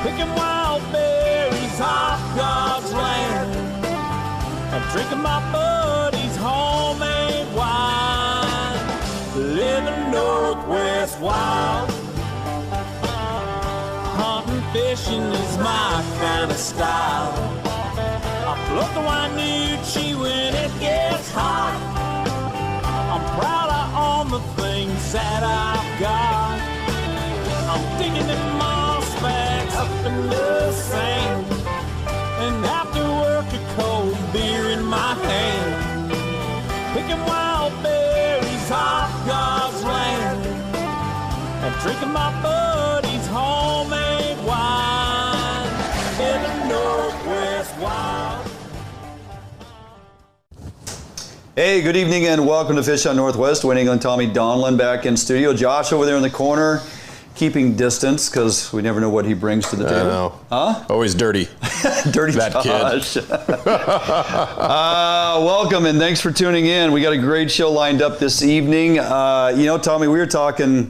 picking wild berries off God's land, and drinking my buddy's homemade wine, living Northwest wild. Hunting, fishing is my kind of style. I float the Ritchie when it gets hot. I'm proud I own the things that I've got. I'm digging in moss bags up in the sand, and after work a cold beer in my hand, picking wild berries off God's land, and drinking my buddy's homemade wine in the Northwest wild. Hey, good evening and welcome to Fish on Northwest. Wayne England, Tommy Donlan back in studio. Josh over there in the corner, keeping distance because we never know what he brings to the table. I know. Huh? Always dirty. Dirty that Josh. Welcome and thanks for tuning in. We got a great show lined up this evening. You know, Tommy, we were talking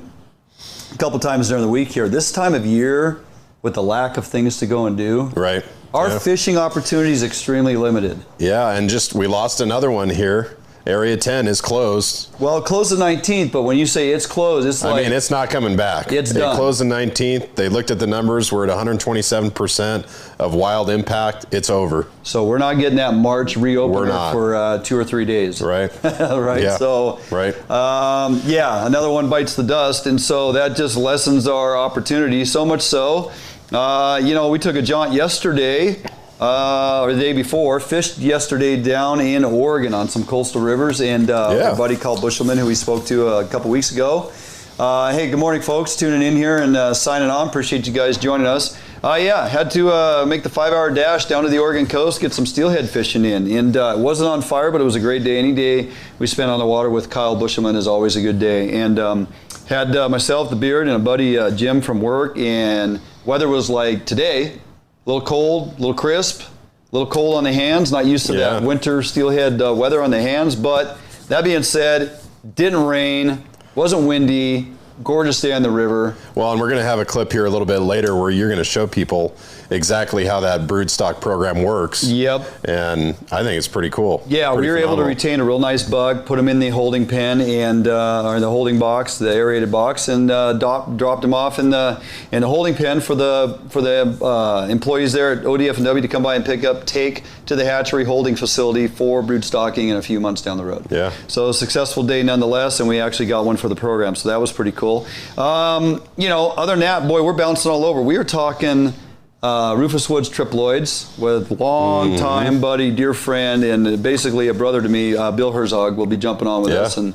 a couple times during the week here. This time of year, with the lack of things to go and do, right? Our fishing opportunity is extremely limited. Yeah, and just we lost another one here. Area 10 is closed. Well, it closed the 19th, but when you say it's closed, it's like... I mean, it's not coming back. It's done. It closed the 19th. They looked at the numbers. We're at 127% of wild impact. It's over. So we're not getting that March reopener for 2 or 3 days. Right. Right. Yeah. So, right. Yeah, another one bites the dust. And so that just lessens our opportunity so much so. You know, we took a jaunt yesterday. Or the day before, fished yesterday down in Oregon on some coastal rivers, and our buddy Carl Bushelman, who we spoke to a couple weeks ago. Hey, good morning, folks. Tuning in here and signing on. Appreciate you guys joining us. Yeah, had to make the 5-hour dash down to the Oregon coast, get some steelhead fishing in. And it wasn't on fire, but it was a great day. Any day we spent on the water with Kyle Bushelman is always a good day. And had myself, the beard, and a buddy, Jim, from work, and weather was like today. A little cold, a little crisp, a little cold on the hands. Not used to that winter steelhead weather on the hands. But that being said, didn't rain, wasn't windy, gorgeous day on the river. Well, and we're going to have a clip here a little bit later where you're going to show people exactly how that broodstock program works. Yep. And I think it's pretty cool. Yeah, we were able to retain a real nice buck, put him in the holding pen and or the holding box, the aerated box, and dropped him off in the holding pen for the employees there at ODF&W to come by and take to the hatchery holding facility for broodstocking in a few months down the road. Yeah. So a successful day nonetheless, and we actually got one for the program, so that was pretty cool. You know, other than that, boy, we're bouncing all over. We were talking Rufus Woods Triploids with long-time buddy, dear friend, and basically a brother to me, Bill Herzog, will be jumping on with us. And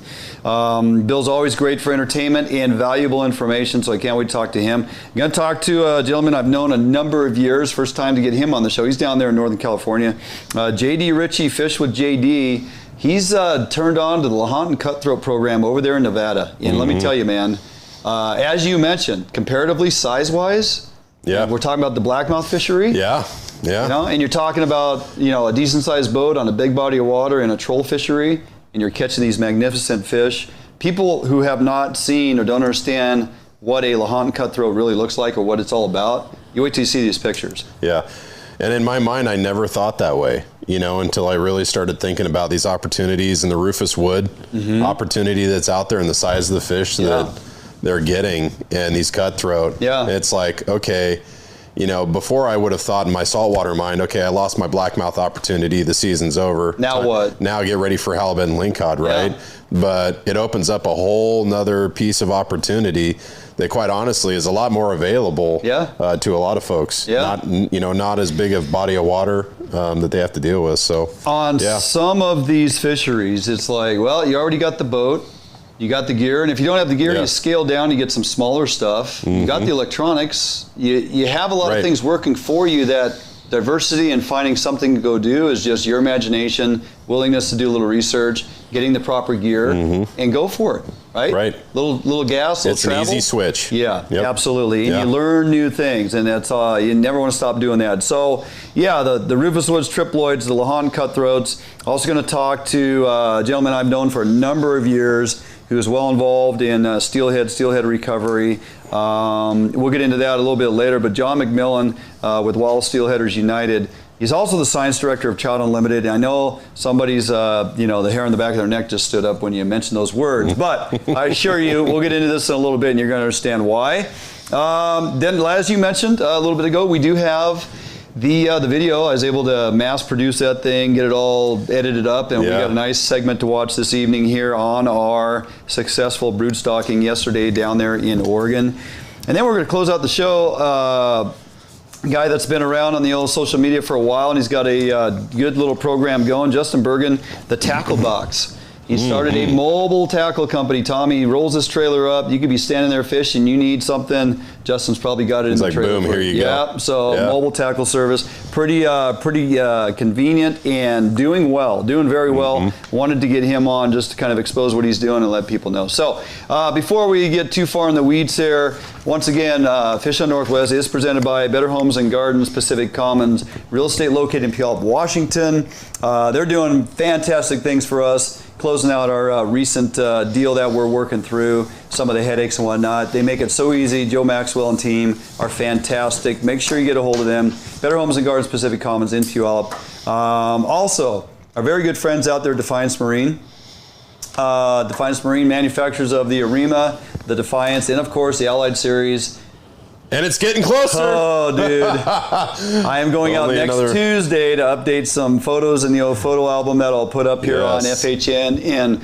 Bill's always great for entertainment and valuable information, so I can't wait to talk to him. I'm going to talk to a gentleman I've known a number of years. First time to get him on the show. He's down there in Northern California. JD Ritchie, Fish with JD. He's turned on to the Lahontan Cutthroat program over there in Nevada. And let me tell you, man, as you mentioned, comparatively size-wise, we're talking about the blackmouth fishery. Yeah. You know, and you're talking about, you know, a decent-sized boat on a big body of water in a troll fishery, and you're catching these magnificent fish. People who have not seen or don't understand what a Lahontan cutthroat really looks like or what it's all about, you wait till you see these pictures. Yeah. And in my mind, I never thought that way, you know, until I really started thinking about these opportunities and the Rufus Wood opportunity that's out there and the size of the fish that they're getting and these cutthroat. Yeah. It's like, okay, you know, before I would have thought in my saltwater mind, okay, I lost my blackmouth opportunity, the season's over. Now what? Now get ready for halibut and lingcod, right? Yeah. But it opens up a whole nother piece of opportunity that quite honestly is a lot more available to a lot of folks. Yeah. Not, you know, not as big of body of water that they have to deal with. So on some of these fisheries, it's like, well, you already got the boat. You got the gear, and if you don't have the gear, you scale down, you get some smaller stuff. You got the electronics. You have a lot of things working for you. That diversity and finding something to go do is just your imagination, willingness to do a little research, getting the proper gear, and go for it, right? Right. Little gas, little travel. It's an easy switch. Yeah, absolutely. And you learn new things, and that's you never want to stop doing that. So, yeah, the Rufus Woods Triploids, the Lahontan Cutthroats. Also going to talk to a gentleman I've known for a number of years. who is well involved in steelhead recovery. We'll get into that a little bit later, but John Mcmillan with Wild Steelheaders United. He's also the science director of Trout Unlimited. I know somebody's, the hair on the back of their neck just stood up when you mentioned those words, but I assure you, we'll get into this in a little bit and you're going to understand why. Then, as you mentioned a little bit ago, we do have the video. I was able to mass produce that thing, get it all edited up, and we got a nice segment to watch this evening here on our successful broodstocking yesterday down there in Oregon. And then we're going to close out the show. Guy that's been around on the old social media for a while, and he's got a good little program going. Justin Bergen, the Tackle Box. He started a mobile tackle company. Tommy rolls his trailer up. You could be standing there fishing. You need something. Justin's probably got it in the trailer. Boom, here you go. Yeah, so mobile tackle service. Pretty convenient and doing very well. Wanted to get him on just to kind of expose what he's doing and let people know. So before we get too far in the weeds here, once again, Fish on Northwest is presented by Better Homes and Gardens, Pacific Commons, real estate located in Puyallup, Washington. They're doing fantastic things for us. Closing out our recent deal that we're working through, some of the headaches and whatnot. They make it so easy. Joe Maxwell and team are fantastic. Make sure you get a hold of them. Better Homes and Gardens, Pacific Commons in Puyallup. Also, our very good friends out there, Defiance Marine. Defiance Marine, manufacturers of the Arima, the Defiance, and of course the Allied series. And it's getting closer. Oh, dude. I am going out next Tuesday to update some photos in the old photo album that I'll put up here on FHN. And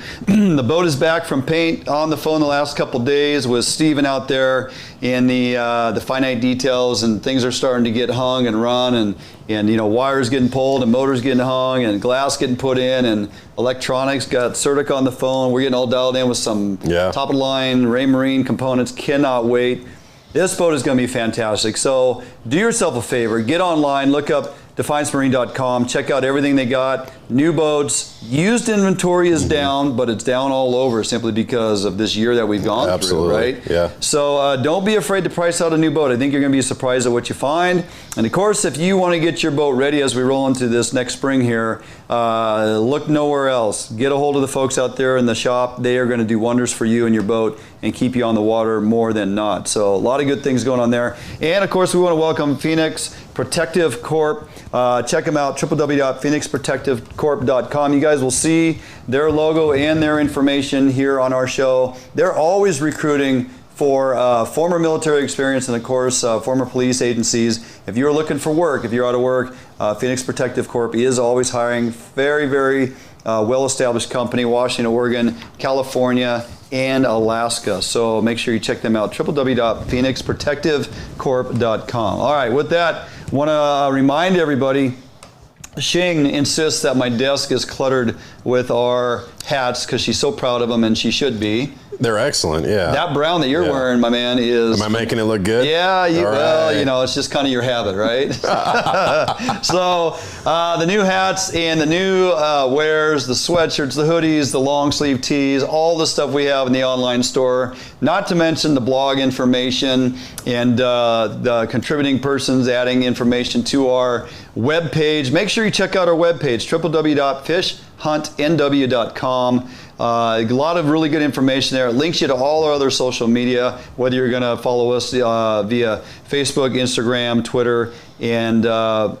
the boat is back from paint. On the phone the last couple days with Steven out there in the finite details, and things are starting to get hung and run, and wires getting pulled and motors getting hung and glass getting put in and electronics. Got Certic on the phone. We're getting all dialed in with some top of the line Ray Marine components. Cannot wait. This boat is going to be fantastic. So do yourself a favor. Get online, look up defiancemarine.com, check out everything they got. New boats. Used inventory is down, but it's down all over simply because of this year that we've gone through, right? Yeah. So don't be afraid to price out a new boat. I think you're going to be surprised at what you find. And of course, if you want to get your boat ready as we roll into this next spring here, look nowhere else. Get a hold of the folks out there in the shop. They are going to do wonders for you and your boat and keep you on the water more than not. So a lot of good things going on there. And of course, we want to welcome Phoenix Protective Corp. Check them out, www.phoenixprotectivecorp.com. You guys will see their logo and their information here on our show. They're always recruiting for former military experience and, of course, former police agencies. If you're looking for work, if you're out of work, Phoenix Protective Corp is always hiring. Very, very well-established company, Washington, Oregon, California, and Alaska. So make sure you check them out, www.phoenixprotectivecorp.com. All right, with that, I want to remind everybody, Shing insists that my desk is cluttered with our hats because she's so proud of them, and she should be. They're excellent, yeah. That brown that you're wearing, my man, is... Am I making it look good? Yeah, it's just kind of your habit, right? So, the new hats and the new wares, the sweatshirts, the hoodies, the long sleeve tees, all the stuff we have in the online store, not to mention the blog information and the contributing persons adding information to our webpage. Make sure you check out our webpage, www.fishhuntnw.com. A lot of really good information there. It links you to all our other social media, whether you're going to follow us via Facebook, Instagram, Twitter, and the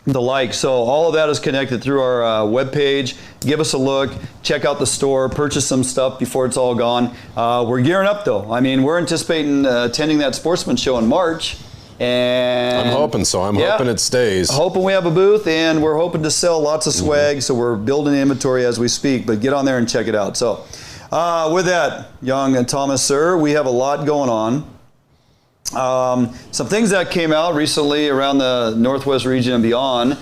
like. So all of that is connected through our webpage. Give us a look. Check out the store. Purchase some stuff before it's all gone. We're gearing up, though. I mean, we're anticipating attending that sportsman show in March. And I'm hoping so. I'm hoping it stays. Hoping we have a booth, and we're hoping to sell lots of swag, so we're building inventory as we speak, but get on there and check it out. So with that, Young and Thomas, sir, we have a lot going on. Some things that came out recently around the Northwest region and beyond.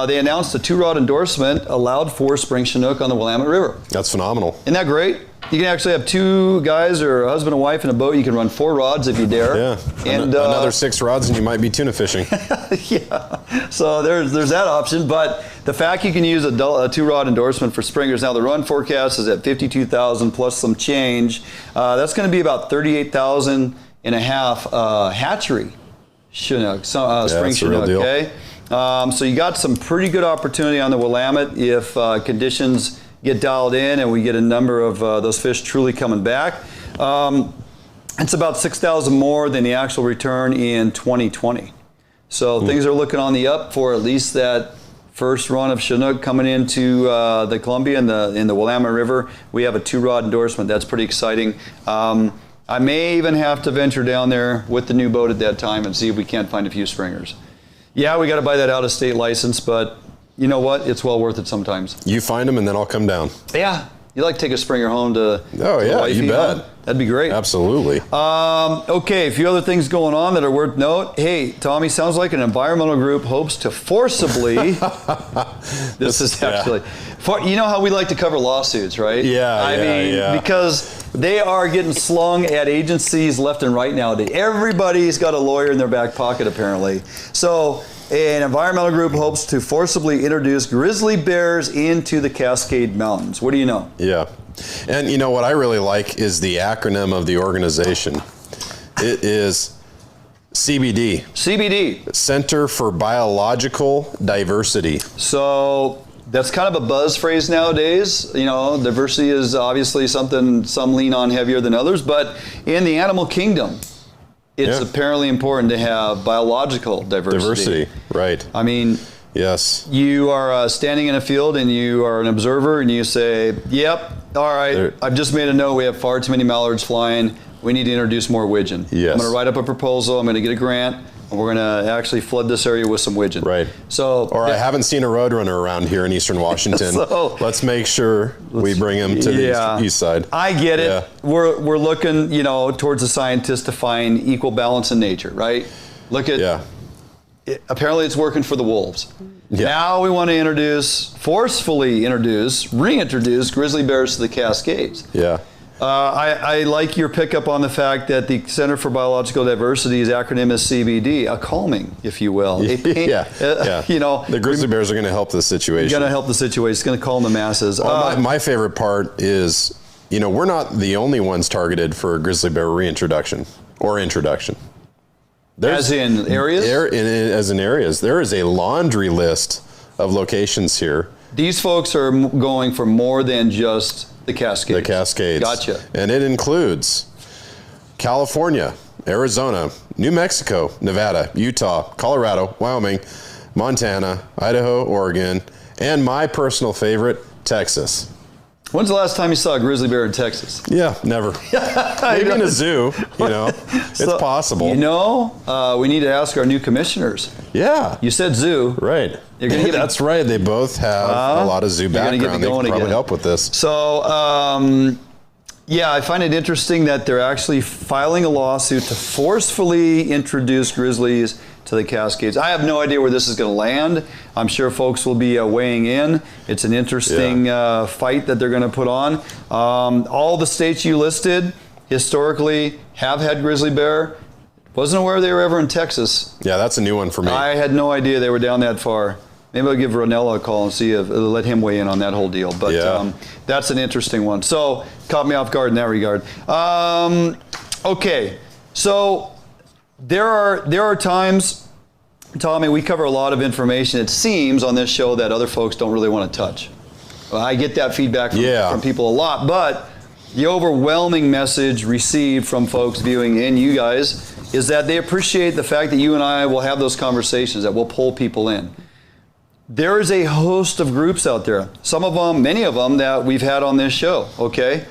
They announced a 2-rod endorsement allowed for spring Chinook on the Willamette River. That's phenomenal. Isn't that great? You can actually have 2 guys or a husband and wife in a boat. You can run 4 rods if you dare. Yeah, and another 6 rods and you might be tuna fishing. Yeah, so there's that option. But the fact you can use a 2-rod endorsement for springers. Now the run forecast is at 52,000 plus some change. That's going to be about 38,000 and a half hatchery Chinook, spring Chinook, okay? So you got some pretty good opportunity on the Willamette if conditions get dialed in and we get a number of those fish truly coming back. It's about 6,000 more than the actual return in 2020. So things are looking on the up for at least that first run of Chinook coming into the Columbia in the Willamette River. We have a 2-rod endorsement. That's pretty exciting. I may even have to venture down there with the new boat at that time and see if we can't find a few stringers. Yeah, we got to buy that out-of-state license, but you know what? It's well worth it sometimes. You find them and then I'll come down. Yeah. You like to take a Springer home to you bet. That'd be great. Absolutely. Okay, a few other things going on that are worth note. Hey, Tommy, sounds like an environmental group hopes to forcibly. This is actually, you know how we like to cover lawsuits, right? Yeah. I mean, because they are getting slung at agencies left and right nowadays. Everybody's got a lawyer in their back pocket, apparently. So, an environmental group hopes to forcibly introduce grizzly bears into the Cascade Mountains. What do you know? Yeah. And you know what I really like is the acronym of the organization. It is CBD. CBD. Center for Biological Diversity. So that's kind of a buzz phrase nowadays. You know, diversity is obviously something some lean on heavier than others, but in the animal kingdom, it's apparently important to have biological diversity. Right. I mean, yes. You are standing in a field and you are an observer and you say, yep, all right, I've just made a note, we have far too many mallards flying, we need to introduce more widgeon. Yes. I'm going to write up a proposal, I'm going to get a grant, and we're going to actually flood this area with some widgeon. Right. So, I haven't seen a roadrunner around here in eastern Washington. So, let's make sure we bring him to the east side. I get it. Yeah. We're looking, you know, towards the scientists to find equal balance in nature, right? Look at apparently it's working for the wolves. Yeah. Now we want to forcefully reintroduce grizzly bears to the Cascades. Yeah. I like your pickup on the fact that the Center for Biological Diversity's acronym is CBD, a calming, if you will. You know, the grizzly bears are going to help the situation. Going to help the situation. It's going to calm the masses. Well, my favorite part is, you know, we're not the only ones targeted for grizzly bear reintroduction or introduction. As in areas? As in areas. There is a laundry list of locations here. These folks are going for more than just the Cascades. The Cascades. Gotcha. And it includes California, Arizona, New Mexico, Nevada, Utah, Colorado, Wyoming, Montana, Idaho, Oregon, and my personal favorite, Texas. When's the last time you saw a grizzly bear in Texas? Yeah, never. Maybe in a zoo, you know. It's possible. You know, we need to ask our new commissioners. Yeah. You said zoo. Right. That's right. They both have a lot of zoo background. They can probably help with this. So, yeah, I find it interesting that they're actually filing a lawsuit to forcefully introduce grizzlies to the Cascades. I have no idea where this is going to land. I'm sure folks will be weighing in. It's an interesting fight that they're going to put on. All the states you listed historically have had grizzly bear. Wasn't aware they were ever in Texas. Yeah, that's a new one for me. I had no idea they were down that far. Maybe I'll give Ronella a call and see if let him weigh in on that whole deal. But that's an interesting one. So caught me off guard in that regard. Okay, so there are times, Tommy, we cover a lot of information, it seems, on this show that other folks don't really want to touch. Well, I get that feedback from people a lot, but the overwhelming message received from folks viewing and you guys is that they appreciate the fact that you and I will have those conversations, that we'll pull people in. There is a host of groups out there, some of them, many of them, that we've had on this show, okay?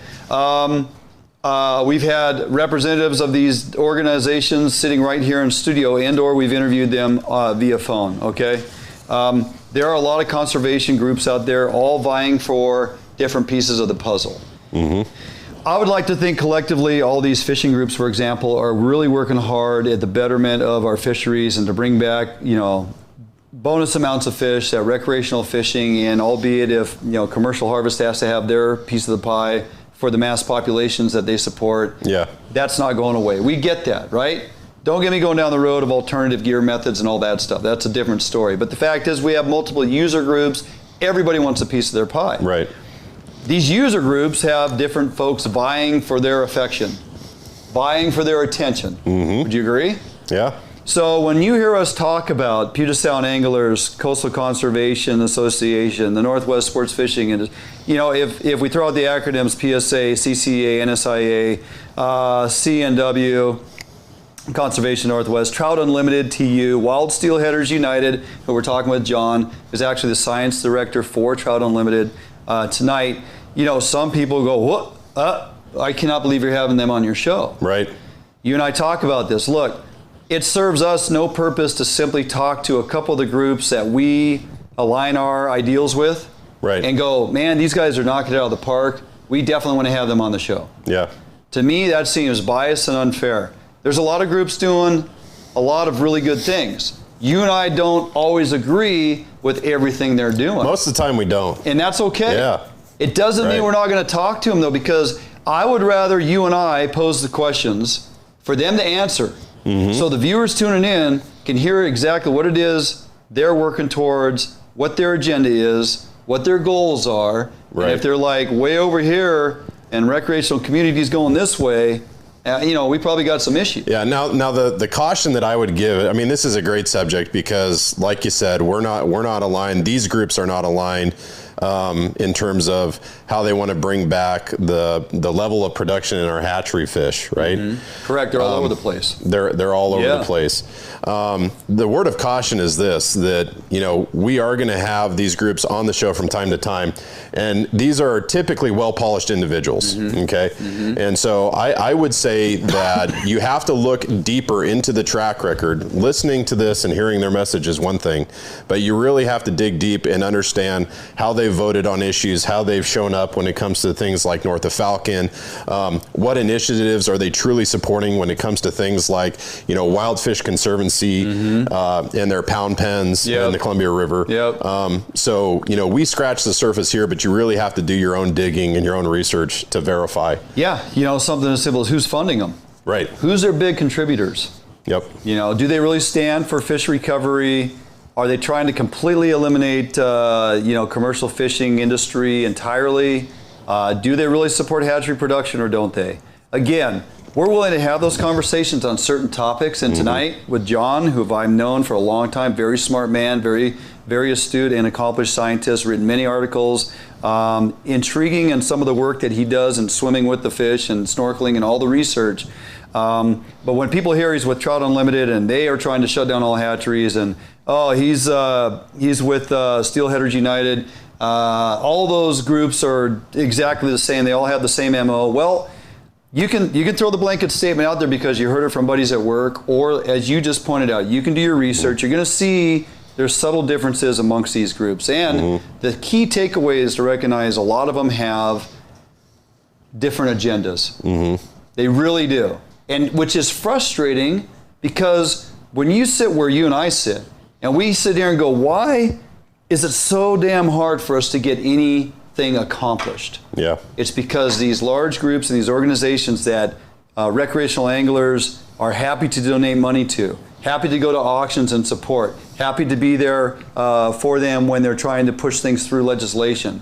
We've had representatives of these organizations sitting right here in studio, and or we've interviewed them via phone, okay? There are a lot of conservation groups out there all vying for different pieces of the puzzle. Mm-hmm. I would like to think collectively all these fishing groups, for example, are really working hard at the betterment of our fisheries and to bring back, you know, bonus amounts of fish, that recreational fishing, and albeit if, you know, commercial harvest has to have their piece of the pie for the mass populations that they support, that's not going away. We get that, right? Don't get me going down the road of alternative gear methods and all that stuff. That's a different story. But the fact is we have multiple user groups. Everybody wants a piece of their pie. Right. These user groups have different folks vying for their affection, vying for their attention. Mm-hmm. Would you agree? Yeah. So when you hear us talk about Puget Sound Anglers, Coastal Conservation Association, the Northwest Sports Fishing, and if we throw out the acronyms PSA, CCA, NSIA, CNW, Conservation Northwest, Trout Unlimited, TU, Wild Steelheaders United, who we're talking with John, is actually the science director for Trout Unlimited tonight. Some people go, what? I cannot believe you're having them on your show. Right. You and I talk about this. Look, it serves us no purpose to simply talk to a couple of the groups that we align our ideals with, right, and go, man, these guys are knocking it out of the park. We definitely want to have them on the show. Yeah. To me, that seems biased and unfair. There's a lot of groups doing a lot of really good things. You and I don't always agree with everything they're doing. Most of the time we don't. And that's okay. Yeah. It doesn't mean we're not going to talk to them, though, because I would rather you and I pose the questions for them to answer. So the viewers tuning in can hear exactly what it is they're working towards, what their agenda is, what their goals are. Right. And if they're like way over here and recreational communities going this way, we probably got some issues. Yeah. Now the caution that I would give, I mean, this is a great subject because, like you said, we're not aligned. These groups are not aligned in terms of how they want to bring back the level of production in our hatchery fish, right? Correct. They're all over the place. They're all over the place. The word of caution is this, that, we are going to have these groups on the show from time to time, and these are typically well-polished individuals, okay? And so I would say that you have to look deeper into the track record. Listening to this and hearing their message is one thing, but you really have to dig deep and understand how they voted on issues, how they've shown up when it comes to things like North of Falcon, what initiatives are they truly supporting when it comes to things like, Wild Fish Conservancy and their pound pens in the Columbia River. So, we scratch the surface here, but you really have to do your own digging and your own research to verify. Yeah, something as simple as who's funding them. Right. Who's their big contributors? Yep. Do they really stand for fish recovery? Are they trying to completely eliminate, commercial fishing industry entirely? Do they really support hatchery production or don't they? Again, we're willing to have those conversations on certain topics. And tonight with John, who I've known for a long time, very smart man, very, very astute and accomplished scientist, written many articles, intriguing in some of the work that he does in swimming with the fish and snorkeling and all the research. But when people hear he's with Trout Unlimited and they are trying to shut down all hatcheries and he's with Steelheaders United. All those groups are exactly the same. They all have the same MO. Well, you can throw the blanket statement out there because you heard it from buddies at work, or as you just pointed out, you can do your research. You're going to see there's subtle differences amongst these groups. And the key takeaway is to recognize a lot of them have different agendas. They really do. And which is frustrating because when you sit where you and I sit, and we sit here and go, why is it so damn hard for us to get anything accomplished? Yeah. It's because these large groups and these organizations that recreational anglers are happy to donate money to, happy to go to auctions and support, happy to be there for them when they're trying to push things through legislation.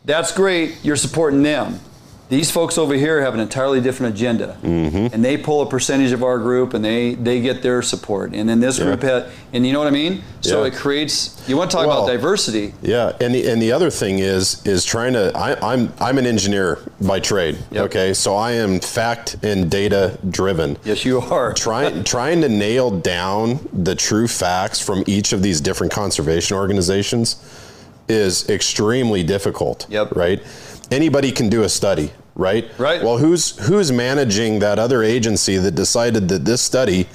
That's great. You're supporting them. These folks over here have an entirely different agenda, and they pull a percentage of our group, and they get their support. And then this group and you know what I mean? So it creates. You want to talk about diversity? Yeah, and the other thing is trying to. I'm an engineer by trade. Okay, so I am fact and data driven. Yes, you are. Trying to nail down the true facts from each of these different conservation organizations is extremely difficult. Right. Anybody can do a study, right? Right. Well, who's managing that other agency that decided that this study,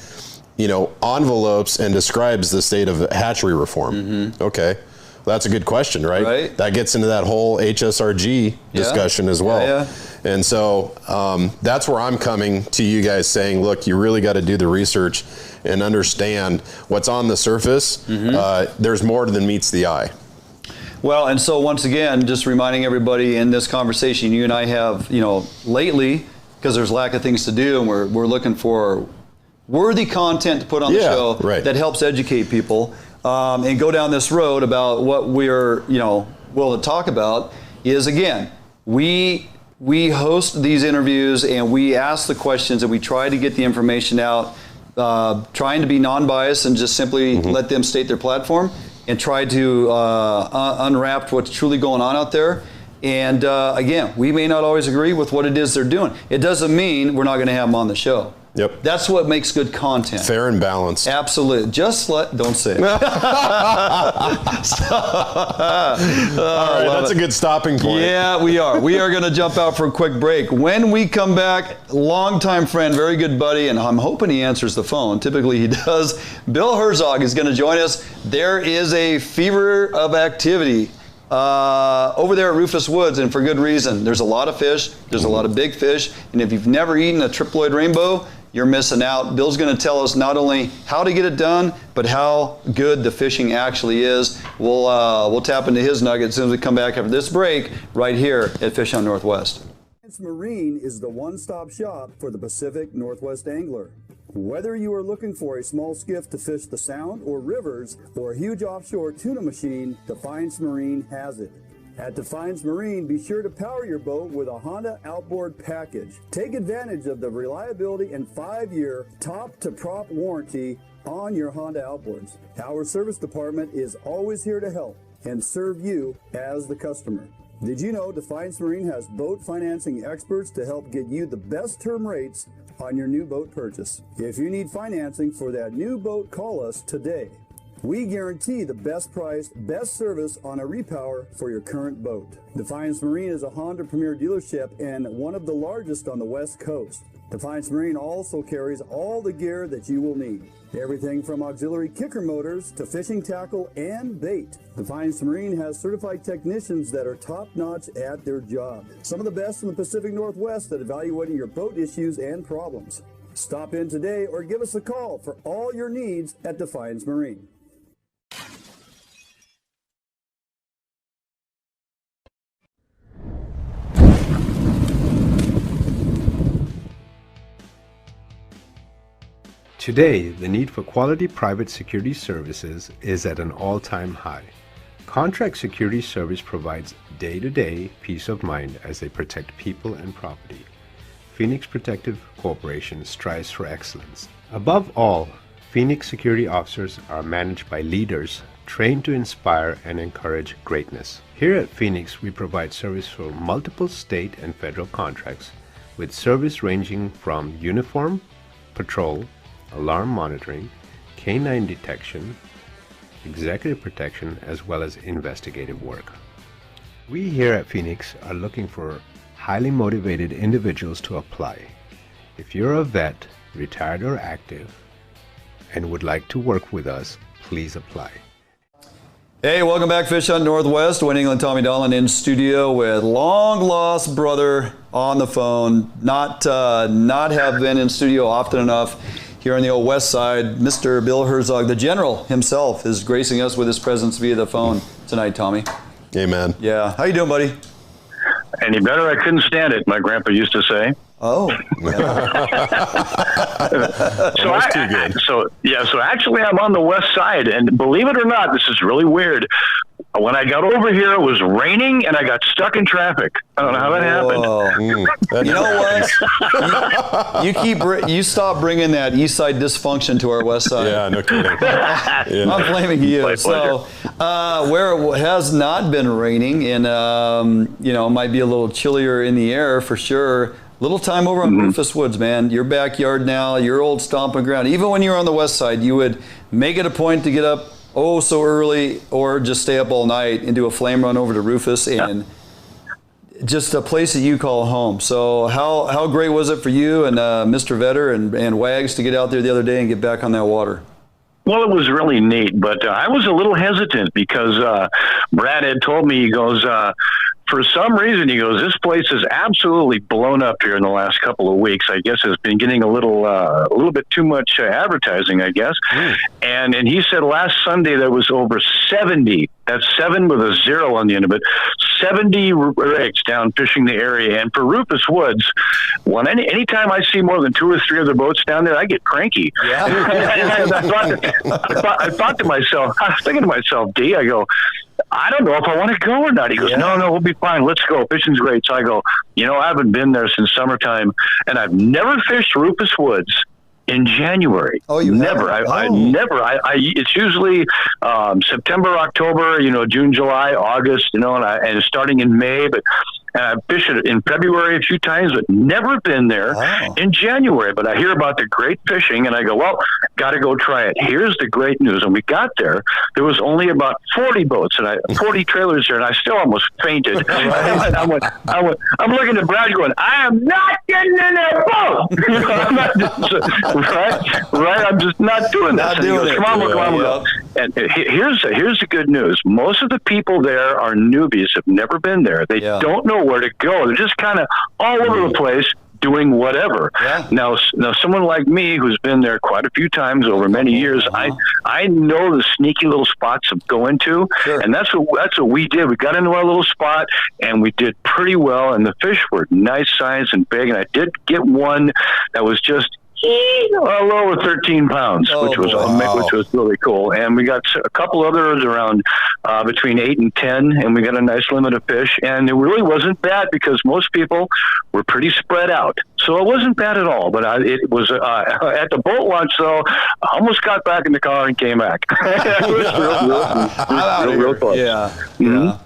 envelopes and describes the state of hatchery reform? Okay, well, that's a good question, right? That gets into that whole HSRG discussion as well. And so that's where I'm coming to you guys saying, look, you really got to do the research and understand what's on the surface. There's more than meets the eye. Well, and so once again, just reminding everybody in this conversation, you and I have, lately, because there's lack of things to do, and we're looking for worthy content to put on the show that helps educate people, and go down this road about what we're, willing to talk about is, again, we host these interviews and we ask the questions and we try to get the information out trying to be non-biased and just simply let them state their platform and try to unwrap what's truly going on out there. And again, we may not always agree with what it is they're doing. It doesn't mean we're not going to have them on the show. Yep. That's what makes good content. Fair and balanced. Absolutely. Don't say it. All right, that's a good stopping point. Yeah, we are. We are going to jump out for a quick break. When we come back, longtime friend, very good buddy, and I'm hoping he answers the phone. Typically he does. Bill Herzog is going to join us. There is a fever of activity over there at Rufus Woods, and for good reason. There's a lot of fish. There's a lot of big fish. And if you've never eaten a triploid rainbow, you're missing out. Bill's going to tell us not only how to get it done, but how good the fishing actually is. We'll tap into his nugget as soon as we come back after this break right here at Fish Hunt Northwest. Marine is the one-stop shop for the Pacific Northwest angler. Whether you are looking for a small skiff to fish the Sound or rivers or a huge offshore tuna machine, Defiance Marine has it. At Defiance Marine, be sure to power your boat with a Honda outboard package. Take advantage of the reliability and 5-year top-to-prop warranty on your Honda outboards. Our service department is always here to help and serve you as the customer. Did you know Defiance Marine has boat financing experts to help get you the best term rates on your new boat purchase? If you need financing for that new boat, call us today. We guarantee the best price, best service on a repower for your current boat. Defiance Marine is a Honda Premier dealership and one of the largest on the West Coast. Defiance Marine also carries all the gear that you will need. Everything from auxiliary kicker motors to fishing tackle and bait. Defiance Marine has certified technicians that are top-notch at their job. Some of the best in the Pacific Northwest at evaluating your boat issues and problems. Stop in today or give us a call for all your needs at Defiance Marine. Today, the need for quality private security services is at an all-time high. Contract Security Service provides day-to-day peace of mind as they protect people and property. Phoenix Protective Corporation strives for excellence. Above all, Phoenix security officers are managed by leaders trained to inspire and encourage greatness. Here at Phoenix, we provide service for multiple state and federal contracts, with service ranging from uniform, patrol, alarm monitoring, canine detection, executive protection, as well as investigative work. We here at Phoenix are looking for highly motivated individuals to apply. If you're a vet, retired or active, and would like to work with us, please apply. Hey, welcome back, Fish Hunt Northwest. Wayne England, Tommy Dolan in studio with long-lost brother on the phone. Not have been in studio often enough. Here on the old west side, Mr. Bill Herzog, the general himself, is gracing us with his presence via the phone tonight, Tommy. Amen. Yeah. How you doing, buddy? Any better? I couldn't stand it, my grandpa used to say. Oh. So actually I'm on the west side, and believe it or not, this is really weird. When I got over here, it was raining, and I got stuck in traffic. I don't know how that happened. You know what? You stop bringing that east side dysfunction to our west side. Yeah, no kidding. Yeah. I'm blaming you. So, where it has not been raining, and might be a little chillier in the air for sure. Little time over on Rufus Woods, man. Your backyard now, your old stomping ground. Even when you were on the west side, you would make it a point to get up so early, or just stay up all night and do a flame run over to Rufus, and just a place that you call home. So how great was it for you and Mr. Vetter and Wags to get out there the other day and get back on that water? Well, it was really neat, but I was a little hesitant because Brad had told me, he goes, for some reason, he goes, this place is absolutely blown up here in the last couple of weeks. I guess it's been getting a little bit too much advertising, I guess. And he said last Sunday there was over 70. That's 7 with a 0 on the end of it. 70 rigs down fishing the area. And for Rufus Woods, anytime I see more than 2 or 3 other boats down there, I get cranky. Yeah. I thought to myself, I was thinking to myself, D, I go, I don't know if I want to go or not. He goes, no, we'll be fine. Let's go. Fishing's great. So I go, I haven't been there since summertime, and I've never fished Rufus Woods. in January. Oh, you never. I never. It's usually September, October, June, July, August, and starting in May. But I fished it in February a few times, but never been there in January. But I hear about the great fishing, and I go, well, got to go try it. Here's the great news. When we got there, there was only about 40 boats and 40 trailers there, and I still almost fainted. I'm looking at Brad going, I am not getting in that boat. I'm not, right? I'm just not doing that. Not doing it. Come on. And here's the good news. Most of the people there are newbies, have never been there. They don't know where to go. They're just kind of all over the place doing whatever. Yeah. Now, someone like me who's been there quite a few times over many years, I know the sneaky little spots to go into, and that's what we did. We got into our little spot, and we did pretty well, and the fish were nice size and big, and I did get one that was just a little over 13 pounds, which was really cool. And we got a couple others around between 8 and 10, and we got a nice limit of fish. And it really wasn't bad because most people were pretty spread out. So it wasn't bad at all. But it was at the boat launch, though, I almost got back in the car and came back. It was real close. Yeah. Mm-hmm. Yeah.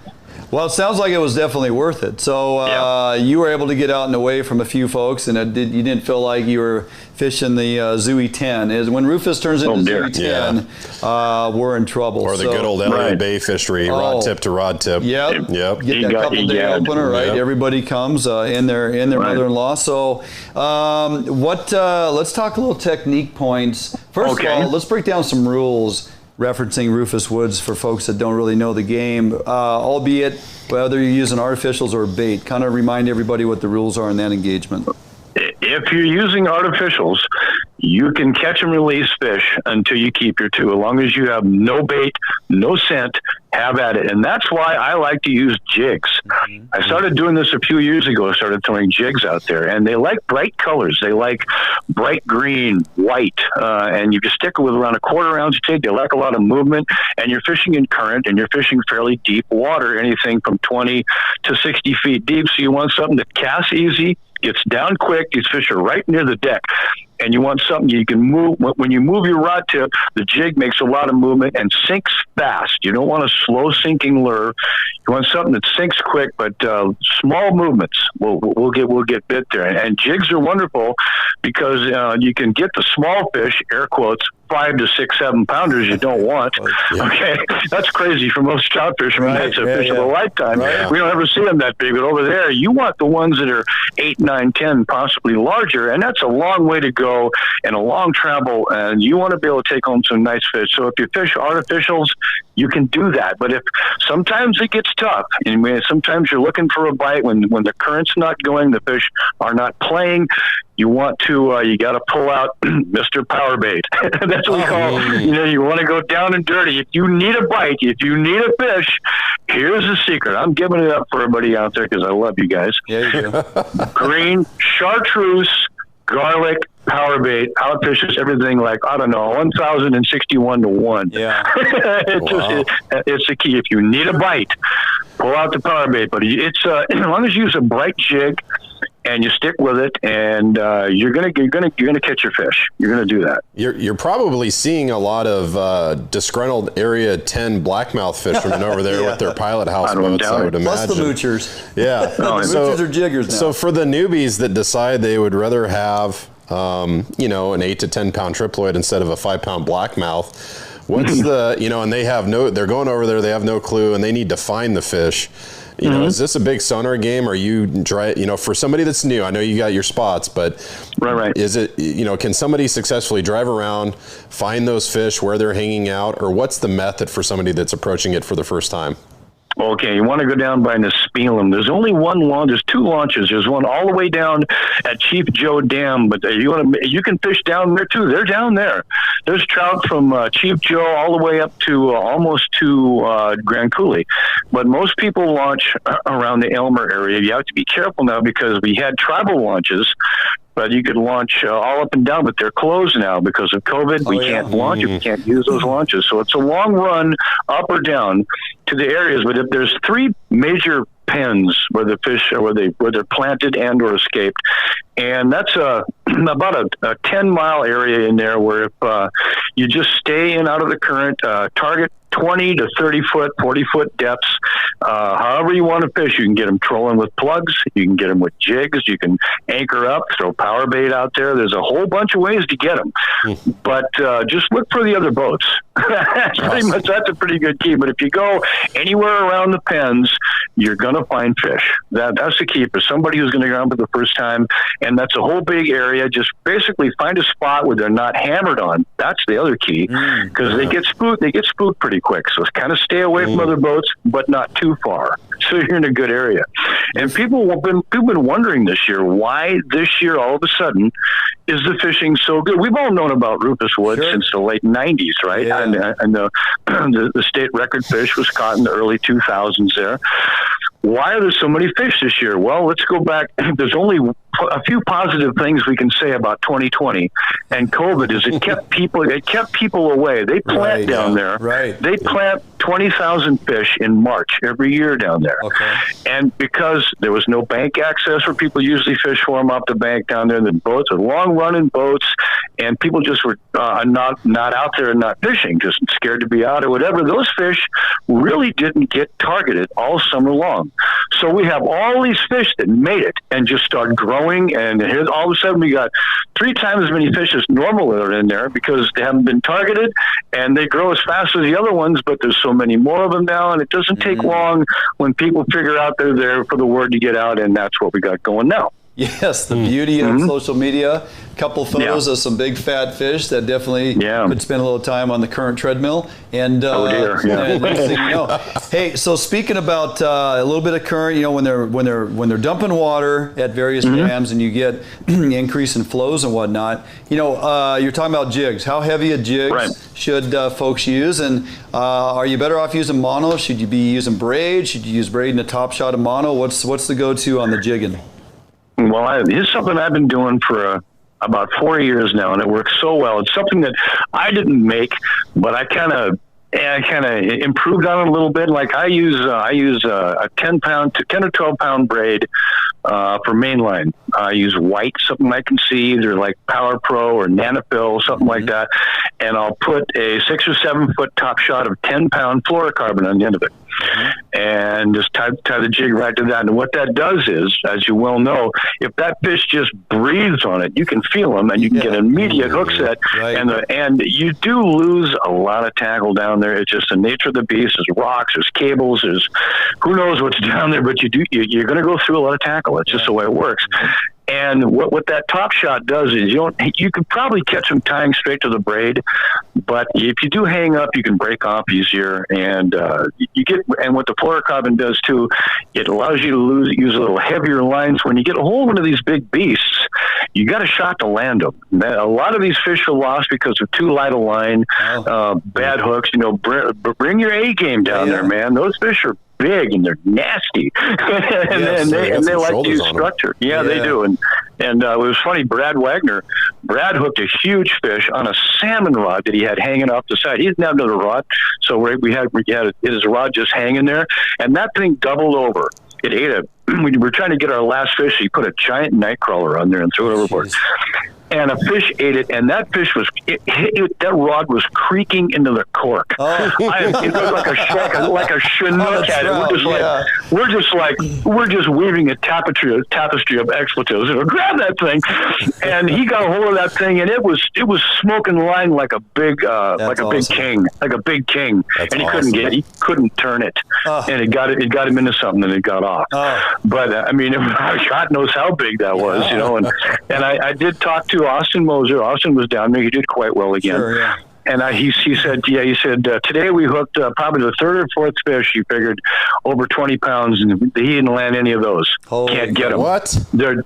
Well, it sounds like it was definitely worth it. So you were able to get out and away from a few folks, and you didn't feel like you were fishing the Zooey 10. When Rufus turns into Zooey 10, we're in trouble. Or the good old Elliott Bay fishery, rod tip to rod tip. Yep. Get that couple day opener, right? Yep. Everybody comes in their mother-in-law. So let's talk a little technique points. First of all, let's break down some rules referencing Rufus Woods for folks that don't really know the game, albeit whether you're using artificials or bait. Kind of remind everybody what the rules are in that engagement. If you're using artificials, you can catch and release fish until you keep your two. As long as you have no bait, no scent, have at it. And that's why I like to use jigs. Mm-hmm. I started doing this a few years ago. I started throwing jigs out there, and they like bright colors. They like bright green, white, and you can stick it with around a quarter-ounce jig. They like a lot of movement, and you're fishing in current, and you're fishing fairly deep water, anything from 20 to 60 feet deep. So you want something that casts easy, gets down quick. These fish are right near the deck. And you want something you can move. When you move your rod tip, the jig makes a lot of movement and sinks fast. You don't want a slow sinking lure. You want something that sinks quick, but small movements will get bit there. And jigs are wonderful because you can get the small fish, air quotes, 5 to 6, 7 pounders you don't want. Okay, that's crazy for most trout fishermen. That's a fish of a lifetime. Right. We don't ever see them that big, but over there, you want the ones that are 8, 9, 10, possibly larger, and that's a long way to go and a long travel, and you want to be able to take home some nice fish. So if you fish artificials, you can do that. But if sometimes it gets tough, and sometimes you're looking for a bite when the current's not going, the fish are not playing. You want to, you got to pull out Mr. Power Bait. That's what we call, you want to go down and dirty. If you need a bite, if you need a fish, here's the secret. I'm giving it up for everybody out there because I love you guys. Yeah, you do. Green, chartreuse, garlic, power bait, outfishes, everything like, I don't know, 1,061 to 1. Yeah. It's the key. If you need a bite, pull out the power bait. But it's as long as you use a bright jig and you stick with it, and you're gonna catch your fish. You're gonna do that. You're probably seeing a lot of disgruntled Area 10 blackmouth fishermen over there with their pilot house boats, I would imagine. Plus the moochers. Yeah. The moochers are jiggers now. So for the newbies that decide they would rather have an 8 to 10 pound triploid instead of a 5 pound blackmouth, what's the, and they're going over there, they have no clue, and they need to find the fish. Is this a big sonar game? Are you for somebody that's new? I know you got your spots, but is it, can somebody successfully drive around, find those fish where they're hanging out, or what's the method for somebody that's approaching it for the first time? Okay, you want to go down by Mcmillan. There's only there's 2 launches. There's one all the way down at Chief Joe Dam, but you can fish down there too. They're down there. There's trout from Chief Joe all the way up to almost to Grand Coulee. But most people launch around the Elmer area. You have to be careful now because we had tribal launches but you could launch all up and down, but they're closed now because of COVID. We can't launch it. We can't use those launches. So it's a long run up or down to the areas. But if there's 3 major pens where the fish are, where they're planted and or escaped, and that's about a 10-mile area in there where if you just stay in out of the current, target 20 to 30 foot, 40 foot depths, however you want to fish. You can get them trolling with plugs. You can get them with jigs. You can anchor up, throw power bait out there. There's a whole bunch of ways to get them, but just look for the other boats. Pretty much, that's a pretty good key. But if you go anywhere around the pens, you're going to find fish. That's the key for somebody who's going to go out for the first time. And that's a whole big area. Just basically find a spot where they're not hammered on. That's the other key, because they get spooked. They get spooked pretty quick. So kind of stay away from other boats, but not too far. So you're in a good area. And people have been wondering this year, why this year all of a sudden is the fishing so good? We've all known about Rufus Woods since the late 90s, right? Yeah. And the state record fish was caught in the early 2000s there. Why are there so many fish this year? Well, let's go back. There's only a few positive things we can say about 2020 and COVID is it kept people away. They plant down there. Right. They plant 20,000 fish in March every year down there. Okay. And because there was no bank access where people usually fish for them off the bank down there, the boats are long running boats, and people just were not out there and not fishing, just scared to be out or whatever. Those fish really didn't get targeted all summer long. So we have all these fish that made it and just started growing, and here all of a sudden we got 3 times as many fish as normal that are in there because they haven't been targeted, and they grow as fast as the other ones, but there's so many more of them now, and it doesn't take long when people figure out they're there for the word to get out, and that's what we got going now. Yes, the beauty of social media. A couple photos of some big fat fish that definitely could spend a little time on the current treadmill. And, and next thing you know. Hey, so speaking about a little bit of current, when they're dumping water at various dams and you get increase in flows and whatnot, you're talking about jigs. How heavy a jigs should folks use? And are you better off using mono? Should you be using braid? Should you use braid in the top shot of mono? What's the go-to on the jigging? Well, it's something I've been doing for about 4 years now, and it works so well. It's something that I didn't make, but I kind of improved on it a little bit. Like I use a 10 or 12 pound braid for mainline. I use white, something I can see, either like Power Pro or Nanofil, something like that, and I'll put a 6 or 7 foot top shot of 10 pound fluorocarbon on the end of it. And just tie the jig right to that. And what that does is, as you well know, if that fish just breathes on it, you can feel them, and you can get an immediate hook set. Right. And you do lose a lot of tackle down there. It's just the nature of the beast. There's rocks, there's cables, there's who knows what's down there, but you're going to go through a lot of tackle. It's just the way it works. And what that top shot does is you could probably catch them tying straight to the braid, but if you do hang up, you can break off easier. And and what the fluorocarbon does too, it allows you to use a little heavier lines. When you get a hold of one of these big beasts, you got a shot to land them. A lot of these fish are lost because of too light a line, bad hooks. Bring your A game down there, man. Those fish are big and they're nasty, and they like to use structure. Yeah, they do. And it was funny. Brad hooked a huge fish on a salmon rod that he had hanging off the side. He didn't have another rod, so we had his rod just hanging there, and that thing doubled over. It ate it. We were trying to get our last fish. He put a giant night crawler on there and threw it overboard. And a fish ate it, and that fish that rod was creaking into the cork. It was like a Chinook at it. We're just weaving a tapestry of expletives. Grab that thing, and he got a hold of that thing, and it was smoking line like a big king, and he couldn't turn it, and it got him into something, and it got off. But I mean, God knows how big that was, and I did talk to Austin Moser. Austin was down there. He did quite well again. Sure, yeah. And he said, today we hooked probably the 3rd or 4th fish. He figured over 20 pounds, and he didn't land any of those. Can't get them. What? They're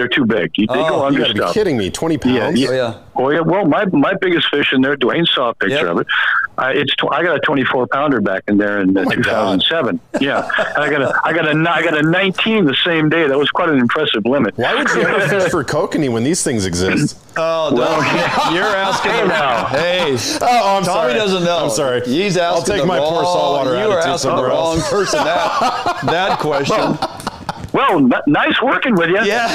too big. They go under you gotta stuff. Be kidding me! 20 pounds? Yeah. Oh yeah, well, my biggest fish in there, Dwayne saw a picture of it. I got a 24-pounder back in there in 2007. Yeah, and I got a 19 the same day. That was quite an impressive limit. Why would you ever fish for kokanee when these things exist? Oh, well, you're asking now. Hey, I'm Tommy sorry. doesn't know. I'm sorry. He's asking I'll take my poor saltwater You are attitude asking the somewhere wrong else. person that question. Well, nice working with you. Yeah.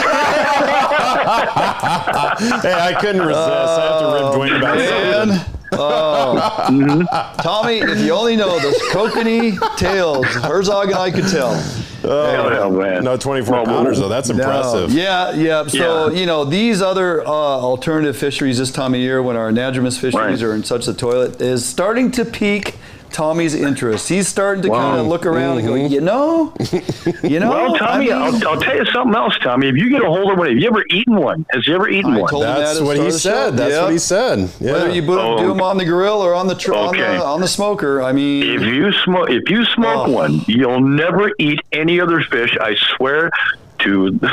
Hey, I couldn't resist. I have to rib Dwayne about something. Oh, Tommy, if you only know the kokanee tails, Herzog and I could tell. Oh, man. No 24-pounders, though. That's impressive. Yeah. So, these other alternative fisheries this time of year when our anadromous fisheries are in such a toilet is starting to pique Tommy's interest. He's starting to kind of look around and go, Well, Tommy, I'll tell you something else, Tommy. If you get a hold of one, have you ever eaten one? Has he ever eaten one? That's what he said. That's what he said. Yeah. Whether you do them on the grill or on the on the smoker, I mean, if you smoke one, you'll never eat any other fish. I swear. You'll go,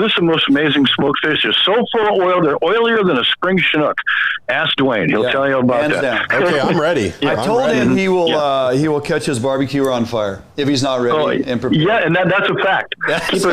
this is the most amazing smoked fish. They're so full of oil, they're oilier than a spring Chinook. Ask Dwayne, he'll tell you about that. Okay, I'm ready. I told him he will catch his barbecue on fire if he's not ready and prepared. Yeah, and that's a fact.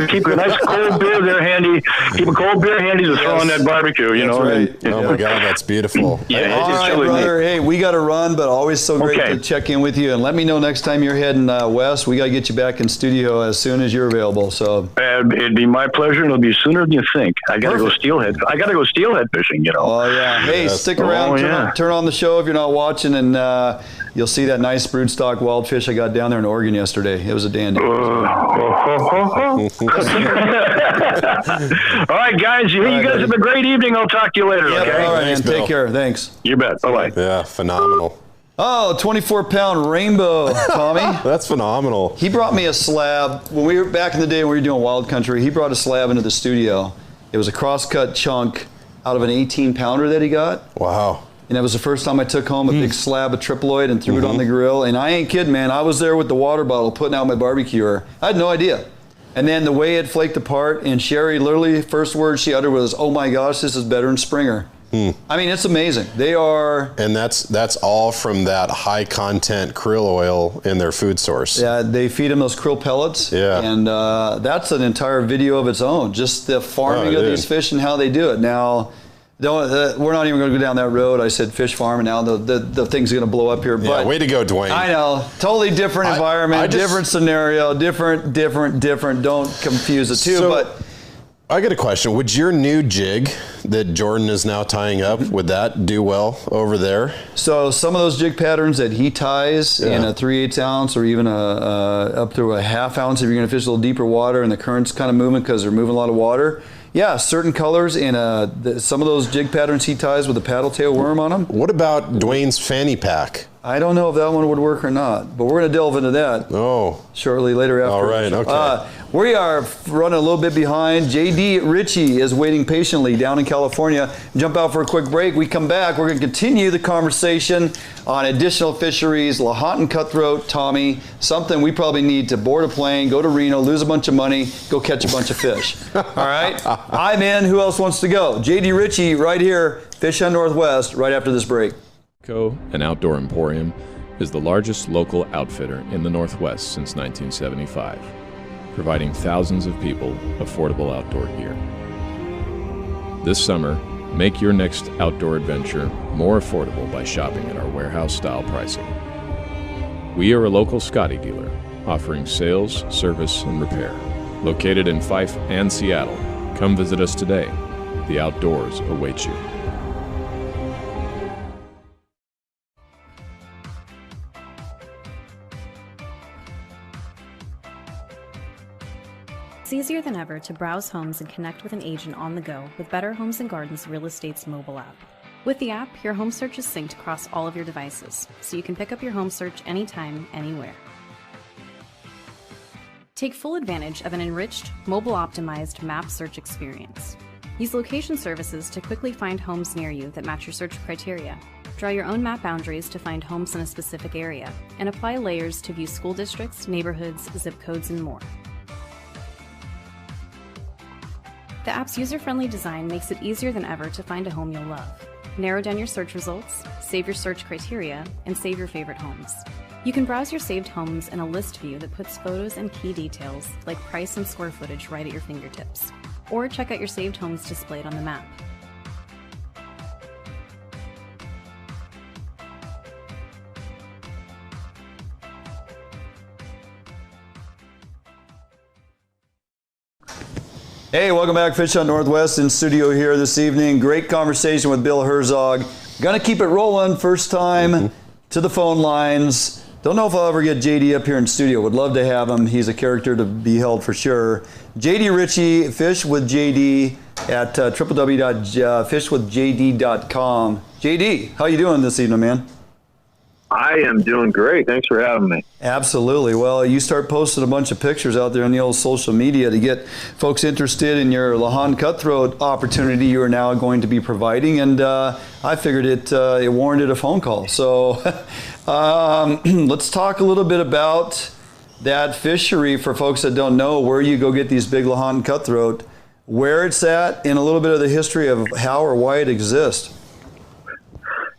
Keep a nice cold beer there handy. Keep a cold beer handy to throw on that barbecue. You know. Right. Oh my God, that's beautiful. Yeah, all right, really brother. Hey, we got to run, but always so great to check in with you. And let me know next time you're heading west. We got to get you back in studio as soon as you're available. So it'd be my pleasure, and it'll be sooner than you think. I got to go steelhead. I got to go steelhead fishing. Oh yeah. Hey, stick around. Turn on the show if you're not watching, and you'll see that nice broodstock wild fish I got down there in Oregon yesterday. It was a dandy. All right, guys. You guys have a great evening. I'll talk to you later. Okay. All right, Thanks, man. Bill. Take care. Thanks. You bet. Bye bye. Yeah, phenomenal. Oh, 24-pound rainbow, Tommy. That's phenomenal. He brought me a slab. When we were back in the day when we were doing wild country, he brought a slab into the studio. It was a cross-cut chunk out of an 18-pounder that he got. Wow. And that was the first time I took home a big slab of triploid and threw it on the grill. And I ain't kidding, man. I was there with the water bottle putting out my barbecuer. I had no idea. And then the way it flaked apart, and Sherry literally, first word she uttered was, "Oh my gosh, this is better than Springer." I mean, it's amazing. They are... And that's all from that high content krill oil in their food source. Yeah, they feed them those krill pellets. Yeah. And that's an entire video of its own, just the farming of these fish and how they do it. Now, we're not even going to go down that road. I said fish farm, and now the thing's going to blow up here. Yeah, but way to go, Dwayne. I know. Totally different environment, different scenario, different. Don't confuse the two. But I got a question. Would your new jig that Jordan is now tying up, would that do well over there? So some of those jig patterns that he ties in a 3/8 ounce or even up to a 1/2 ounce if you're going to fish a little deeper water and the current's kind of moving because they're moving a lot of water. Yeah, certain colors and some of those jig patterns he ties with a paddle tail worm on them. What about Dwayne's fanny pack? I don't know if that one would work or not, but we're going to delve into that shortly later after. All right, okay. We are running a little bit behind. JD Ritchie is waiting patiently down in California. Jump out for a quick break. We come back. We're going to continue the conversation on additional fisheries, Lahontan Cutthroat, Tommy, something we probably need to board a plane, go to Reno, lose a bunch of money, go catch a bunch of fish. All right? I'm in. Who else wants to go? JD Ritchie right here, Fish on Northwest, right after this break. An outdoor emporium, is the largest local outfitter in the Northwest since 1975, providing thousands of people affordable outdoor gear. This summer, make your next outdoor adventure more affordable by shopping at our warehouse-style pricing. We are a local Scotty dealer, offering sales, service, and repair. Located in Fife and Seattle, come visit us today. The outdoors await you. It's easier than ever to browse homes and connect with an agent on the go with Better Homes and Gardens Real Estate's mobile app. With the app, your home search is synced across all of your devices, so you can pick up your home search anytime, anywhere. Take full advantage of an enriched, mobile-optimized map search experience. Use location services to quickly find homes near you that match your search criteria. Draw your own map boundaries to find homes in a specific area, and apply layers to view school districts, neighborhoods, zip codes, and more. The app's user-friendly design makes it easier than ever to find a home you'll love. Narrow down your search results, save your search criteria, and save your favorite homes. You can browse your saved homes in a list view that puts photos and key details like price and square footage right at your fingertips. Or check out your saved homes displayed on the map. Hey, welcome back, Fish Hunt Northwest in studio here this evening. Great conversation with Bill Herzog. Gonna keep it rolling. First time to the phone lines. Don't know if I'll ever get JD up here in studio. Would love to have him. He's a character to be held for sure. JD Ritchie, Fish with JD at www.fishwithjd.com. JD, how you doing this evening, man? I am doing great. Thanks for having me. Absolutely. Well, you start posting a bunch of pictures out there on the old social media to get folks interested in your Lahontan Cutthroat opportunity you are now going to be providing, and I figured it warranted a phone call. So let's talk a little bit about that fishery for folks that don't know where you go get these big Lahontan Cutthroat, where it's at, and a little bit of the history of how or why it exists.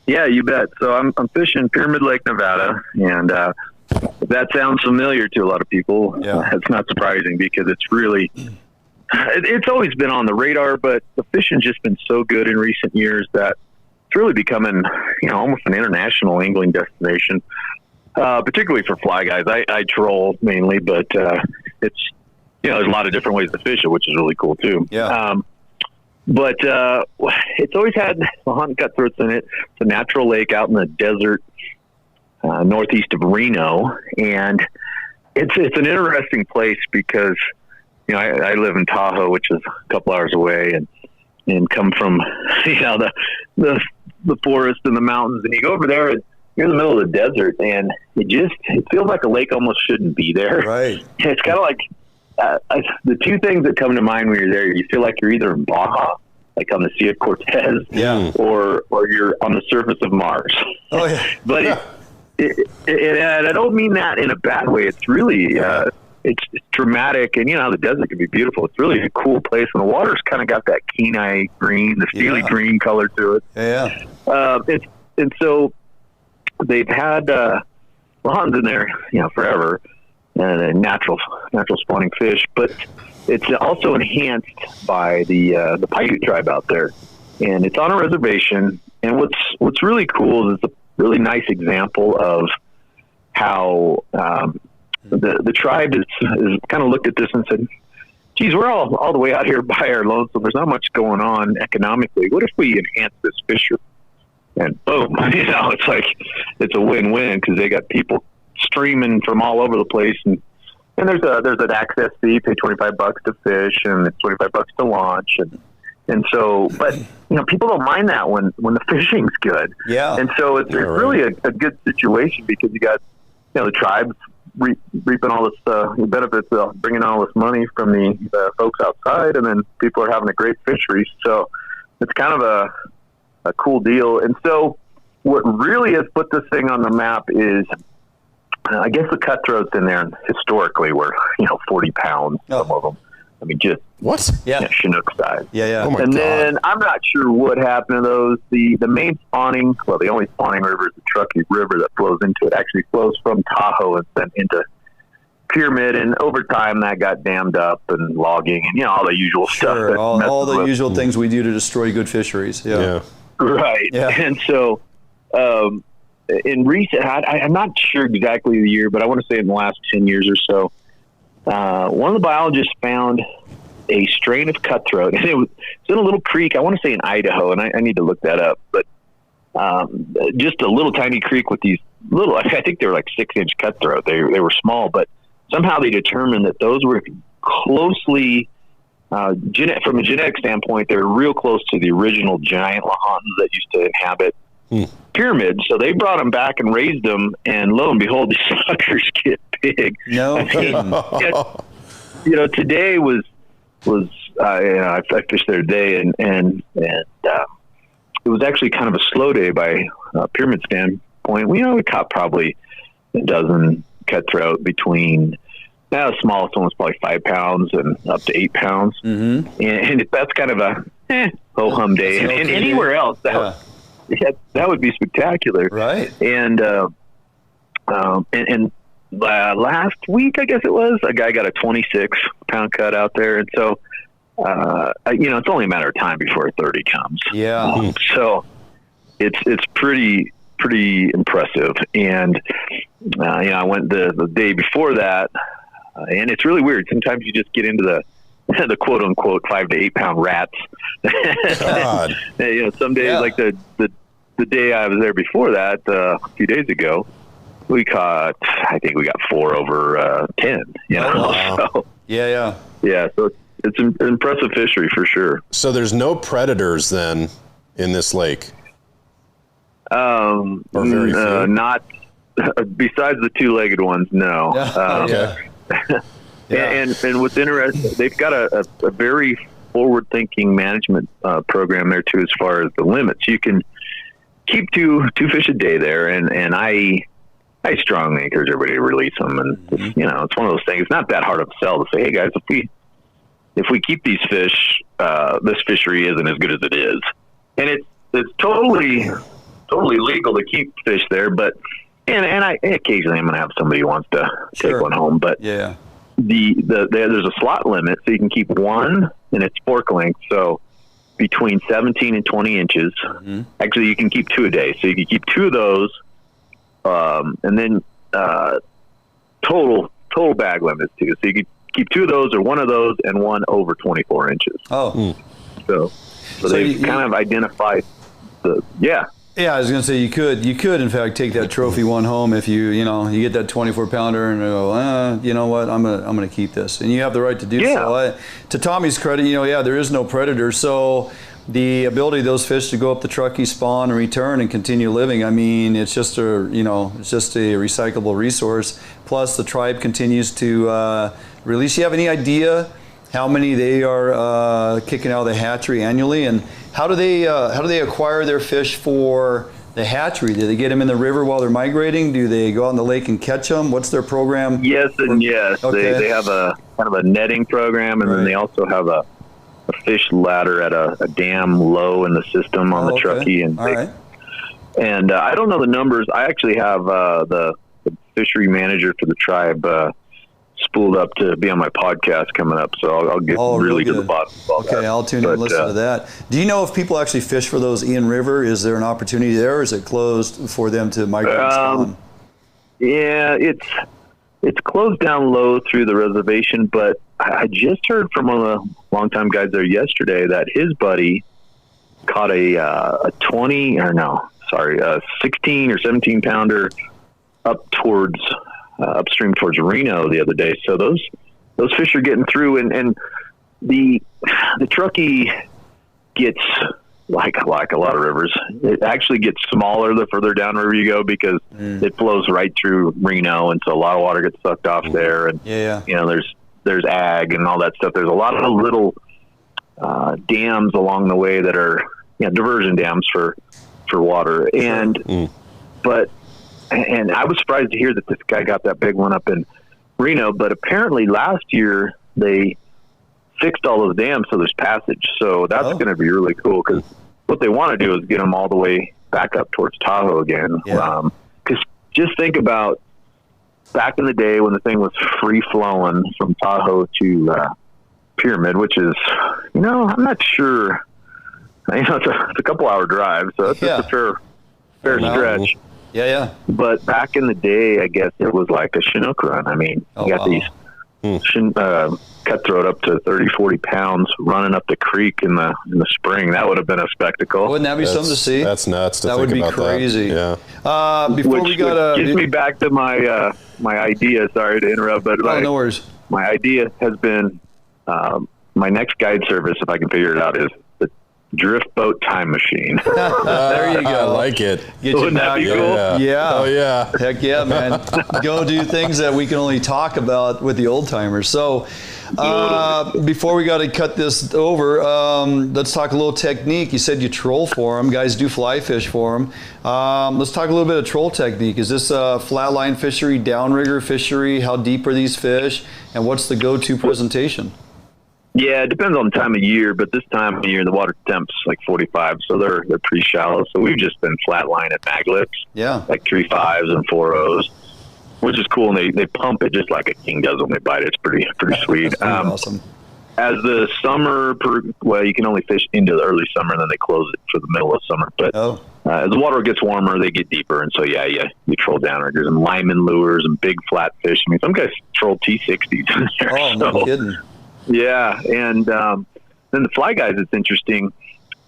Yeah, you bet. So I'm fishing Pyramid Lake, Nevada, and if that sounds familiar to a lot of people, it's not surprising because it's really, it's always been on the radar, but the fishing's just been so good in recent years that it's really becoming, almost an international angling destination, particularly for fly guys. I troll mainly, but it's, there's a lot of different ways to fish it, which is really cool too. Yeah. But it's always had Lahontan Cutthroats in it. It's a natural lake out in the desert northeast of Reno, and it's an interesting place because I live in Tahoe, which is a couple hours away, and come from the forest and the mountains, and you go over there and you're in the middle of the desert, and it feels like a lake almost shouldn't be there. Right. It's kind of like. The two things that come to mind when you're there, you feel like you're either in Baja, like on the Sea of Cortez, or you're on the surface of Mars. Oh yeah, but and I don't mean that in a bad way. It's really it's dramatic, and how the desert can be beautiful. It's really a cool place, and the water's kind of got that Kenai green, the steely green color to it. Yeah, and so they've had Lahontan's in there, forever. And a natural spawning fish, but it's also enhanced by the Paiute tribe out there, and it's on a reservation. And what's really cool is it's a really nice example of how the tribe is kind of looked at this and said, "Geez, we're all the way out here by our lonesome. There's not much going on economically. What if we enhance this fishery?" And boom, it's like it's a win-win because they got people streaming from all over the place, and there's an access fee, pay $25 to fish, and it's $25 to launch, and so, but people don't mind that when the fishing's good, and so it's really a good situation because you got the tribes reaping all this benefits of bringing all this money from the folks outside, and then people are having a great fishery, so it's kind of a cool deal. And so what really has put this thing on the map is I guess the cutthroats in there historically were, 40 pounds, some of them. I mean, just what? Yeah, Chinook size. Yeah. Oh my God. Then I'm not sure what happened to those. The main spawning, the only spawning river is the Truckee River that flows into it. Actually flows from Tahoe and then into Pyramid, and over time that got dammed up and logging and all the usual stuff. All the usual things we do to destroy good fisheries. Yeah. Right. Yeah. And so. In recent, I'm not sure exactly the year, but I want to say in the last 10 years or so, one of the biologists found a strain of cutthroat, and it's in a little creek. I want to say in Idaho, and I need to look that up, but just a little tiny creek with these little, I think they were like 6-inch cutthroat. They were small, but somehow they determined that those were closely, from a genetic standpoint, they're real close to the original giant Lahontan that used to inhabit Pyramid. So they brought them back and raised them, and lo and behold, these suckers get big. No kidding. Today was I fished there today, and it was actually kind of a slow day by Pyramid standpoint. We caught probably a dozen cutthroat between Now the smallest one was probably 5 pounds and up to 8 pounds. Mm-hmm. And that's kind of a ho-hum day. And anywhere else, that would be spectacular. Right. And last week, I guess it was, a guy got a 26-pound cut out there. And so, it's only a matter of time before a 30 comes. Yeah. So it's pretty impressive. And, I went the day before that, and it's really weird. Sometimes you just get into the quote unquote 5 to 8 pound rats. God. Some days like the day I was there before that, a few days ago, I think we got 4 over 10, Wow. So, Yeah. So it's an impressive fishery for sure. So there's no predators then in this lake? Or very few? Not besides the 2-legged ones, no. Okay. And what's interesting, they've got a very forward-thinking management program there too, as far as the limits. You can keep two fish a day there, and I strongly encourage everybody to release them. And it's one of those things. It's not that hard of a sell to say, hey guys, if we keep these fish, this fishery isn't as good as it is. And it's totally legal to keep fish there, but and I occasionally I'm going to have somebody who wants to take one home, but there's a slot limit, so you can keep one, and it's fork length, so between 17 and 20 inches. Mm-hmm. Actually, you can keep 2 a day, so you can keep 2 of those, and then total bag limits too. So you can keep 2 of those or 1 of those and 1 over 24 inches. Oh, so they kind of identified the Yeah, I was going to say you could in fact take that trophy one home if you get that 24-pounder and go, you know what, I'm gonna keep this, and you have the right to do so. To Tommy's credit, there is no predator, so the ability of those fish to go up the Truckee, spawn, and return and continue living, I mean, it's just a recyclable resource. Plus, the tribe continues to release. You have any idea how many they are kicking out of the hatchery annually, and how do they acquire their fish for the hatchery? Do they get them in the river while they're migrating? Do they go out in the lake and catch them? What's their program? Yes and yes. Okay. They have a kind of a netting program, and then they also have a fish ladder at a dam low in the system on the Truckee. And and I don't know the numbers. I actually have the fishery manager for the tribe spooled up to be on my podcast coming up, so I'll get really to the bottom of all that. I'll tune in and listen to that. Do you know if people actually fish for those in river? Is there an opportunity there, or is it closed for them to migrate and spawn? Yeah, it's closed down low through the reservation, but I just heard from one of the longtime guys there yesterday that his buddy caught a 16 or 17 pounder up towards upstream towards Reno the other day. So those fish are getting through, and the Truckee gets like a lot of rivers. It actually gets smaller the further downriver you go, because it flows right through Reno, and so a lot of water gets sucked off there. And there's ag and all that stuff. There's a lot of little dams along the way that are diversion dams for water. And And I was surprised to hear that this guy got that big one up in Reno, but apparently last year they fixed all those dams so there's passage. So that's going to be really cool, because what they want to do is get them all the way back up towards Tahoe again. Because just think about back in the day when the thing was free-flowing from Tahoe to Pyramid, which is, I'm not sure. It's a couple-hour drive, so it's just a fair stretch. But back in the day, I guess it was like a Chinook run. I mean, you got these cutthroat up to 30, 40 pounds running up the creek in the spring. That would have been a spectacle. Wouldn't that be something to see? That's nuts to think about. That would be crazy. That. Yeah. Which gets me back to my my idea. Sorry to interrupt, but no worries. My idea has been my next guide service, if I can figure it out, is drift boat time machine. There you go. I like it. Get you Wouldn't that back. be cool? Yeah. Oh, yeah. Heck yeah, man. Go do things that we can only talk about with the old timers. So before we got to cut this over, let's talk a little technique. You said you troll for them. Guys do fly fish for them. Let's talk a little bit of troll technique. Is this a flatline fishery, downrigger fishery? How deep are these fish? And what's the go-to presentation? Yeah, it depends on the time of year, but this time of year the water temp's like 45, so they're pretty shallow. So we've just been flatline at Lamiglas, like 3.5s and 4.0s, which is cool. And they pump it just like a king does when they bite it. It's pretty sweet. That's pretty awesome. As the summer, you can only fish into the early summer, and then they close it for the middle of summer. But as the water gets warmer, they get deeper, and so you troll downriggers and lineman lures and big flat fish. I mean, some guys troll T60s in there. Oh, no kidding. Yeah, and then the fly guys, it's interesting.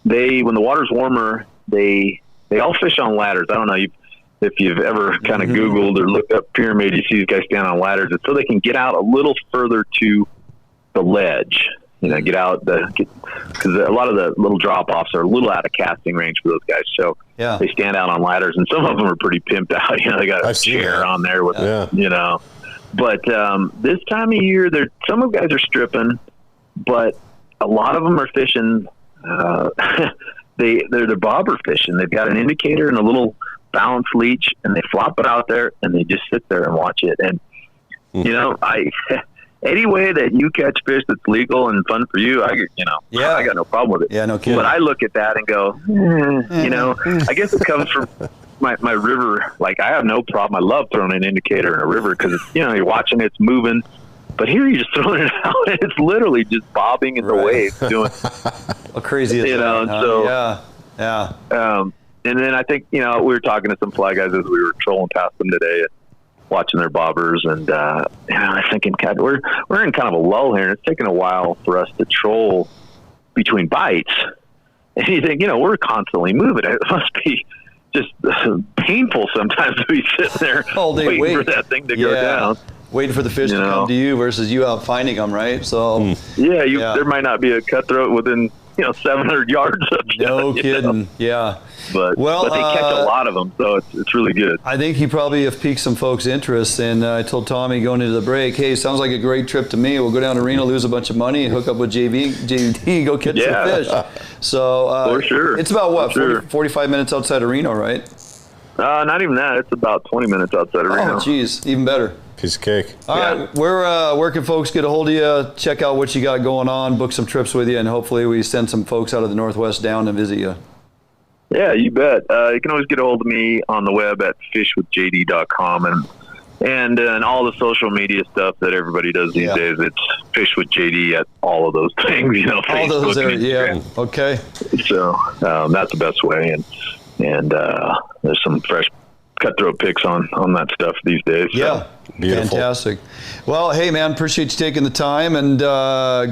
When the water's warmer, they all fish on ladders. I don't know if you've ever kind of Googled or looked up pyramid, you see these guys stand on ladders. It's so they can get out a little further to the ledge. Get out because a lot of the little drop-offs are a little out of casting range for those guys. So they stand out on ladders, and some of them are pretty pimped out. They got a chair on there with, But this time of year, some of the guys are stripping, but a lot of them are fishing. They're bobber fishing. They've got an indicator and a little balance leech, and they flop it out there, and they just sit there and watch it. And any way that you catch fish that's legal and fun for you, I got no problem with it. Yeah, no kidding. But I look at that and go, I guess it comes from my river. Like, I have no problem. I love throwing an indicator in a river because you're watching it's moving. But here you're just throwing it out, and it's literally just bobbing in the waves, doing. How crazy is that? So and then I think we were talking to some fly guys as we were trolling past them today, and watching their bobbers, and I was thinking, God, we're in kind of a lull here, and it's taken a while for us to troll between bites. And you think, we're constantly moving. It must be just painful sometimes to be sitting there all day waiting for that thing to go down. Waiting for the fish to come to you versus you out finding them, right? So there might not be a cutthroat within 700 yards of you. No kidding. Yeah. But they catch a lot of them, so it's really good. I think you probably have piqued some folks' interest, and I told Tommy going into the break, hey, sounds like a great trip to me. We'll go down to Reno, lose a bunch of money, and hook up with JD, go catch some fish. So for sure. It's about 45 minutes outside of Reno, right? Not even that. It's about 20 minutes outside of Reno. Oh, geez, even better. Piece of cake. All right, where can folks get a hold of you, check out what you got going on, book some trips with you, and hopefully we send some folks out of the Northwest down to visit you? Yeah, you bet. You can always get a hold of me on the web at fishwithjd.com and all the social media stuff that everybody does these days. It's Fish with JD at all of those things, all Facebook, those and Instagram. Okay. So that's the best way, and there's some fresh cutthroat pics on that stuff these days. Yeah. Beautiful. Fantastic. Well, hey, man, appreciate you taking the time, and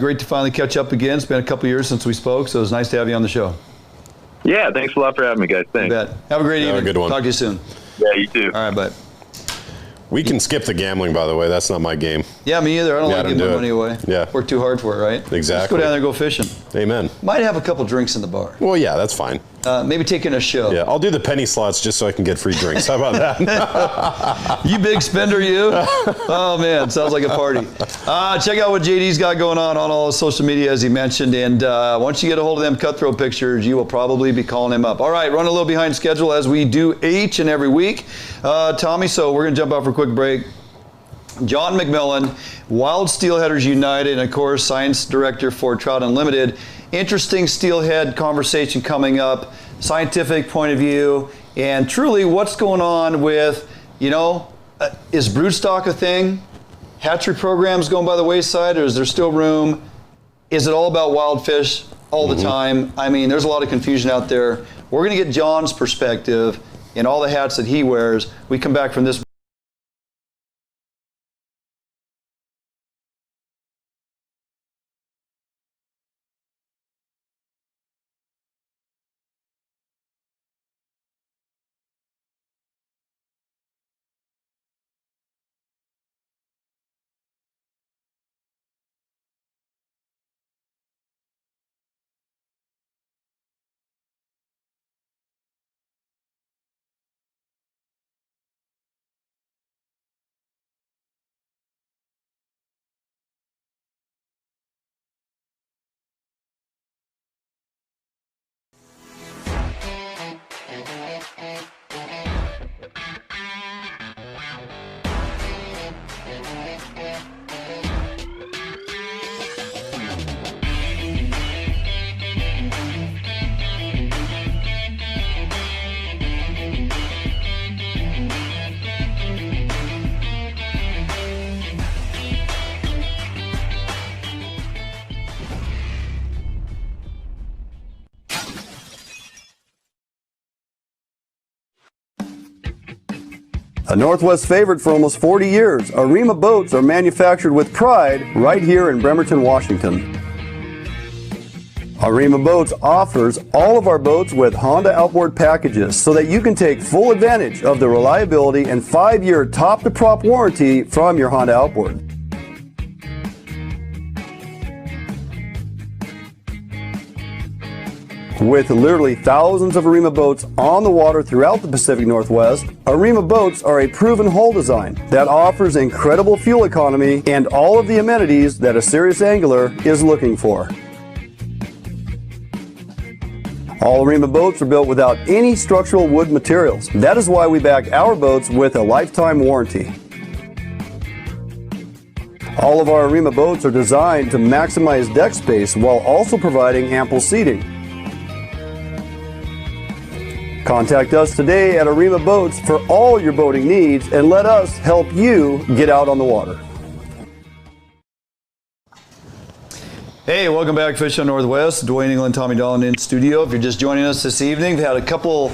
great to finally catch up again. It's been a couple years since we spoke, so it's nice to have you on the show. Yeah, thanks a lot for having me, guys. Thanks. You bet. Have a great evening. Have a good one. Talk to you soon. Yeah, you too. All right, bye. We can skip the gambling, by the way. That's not my game. Yeah, me either. I don't like giving my money away. Yeah. Work too hard for it, right? Exactly. Let's go down there and go fishing. Amen. Might have a couple drinks in the bar. Well, yeah, that's fine. Maybe taking a show. Yeah, I'll do the penny slots just so I can get free drinks. How about that? You big spender, you. Oh, man, sounds like a party. Check out what JD's got going on all his social media, as he mentioned. And once you get a hold of them cutthroat pictures, you will probably be calling him up. All right, run a little behind schedule as we do each and every week. Tommy, so we're going to jump out for a quick break. John Mcmillan, Wild Steelheaders United, and of course, Science Director for Trout Unlimited. Interesting steelhead conversation coming up, scientific point of view, and truly what's going on with, is broodstock a thing? Hatchery programs going by the wayside, or is there still room? Is it all about wild fish all the time? I mean, there's a lot of confusion out there. We're going to get John's perspective in all the hats that he wears. We come back from this A Northwest favorite for almost 40 years, Arima Boats are manufactured with pride right here in Bremerton, Washington. Arima Boats offers all of our boats with Honda outboard packages so that you can take full advantage of the reliability and 5-year top-to-prop warranty from your Honda outboard. With literally thousands of Arima boats on the water throughout the Pacific Northwest, Arima boats are a proven hull design that offers incredible fuel economy and all of the amenities that a serious angler is looking for. All Arima boats are built without any structural wood materials. That is why we back our boats with a lifetime warranty. All of our Arima boats are designed to maximize deck space while also providing ample seating. Contact us today at Arima Boats for all your boating needs and let us help you get out on the water. Hey, welcome back, Fish on Northwest. Dwayne England, Tommy Dolan in studio. If you're just joining us this evening, we've had a couple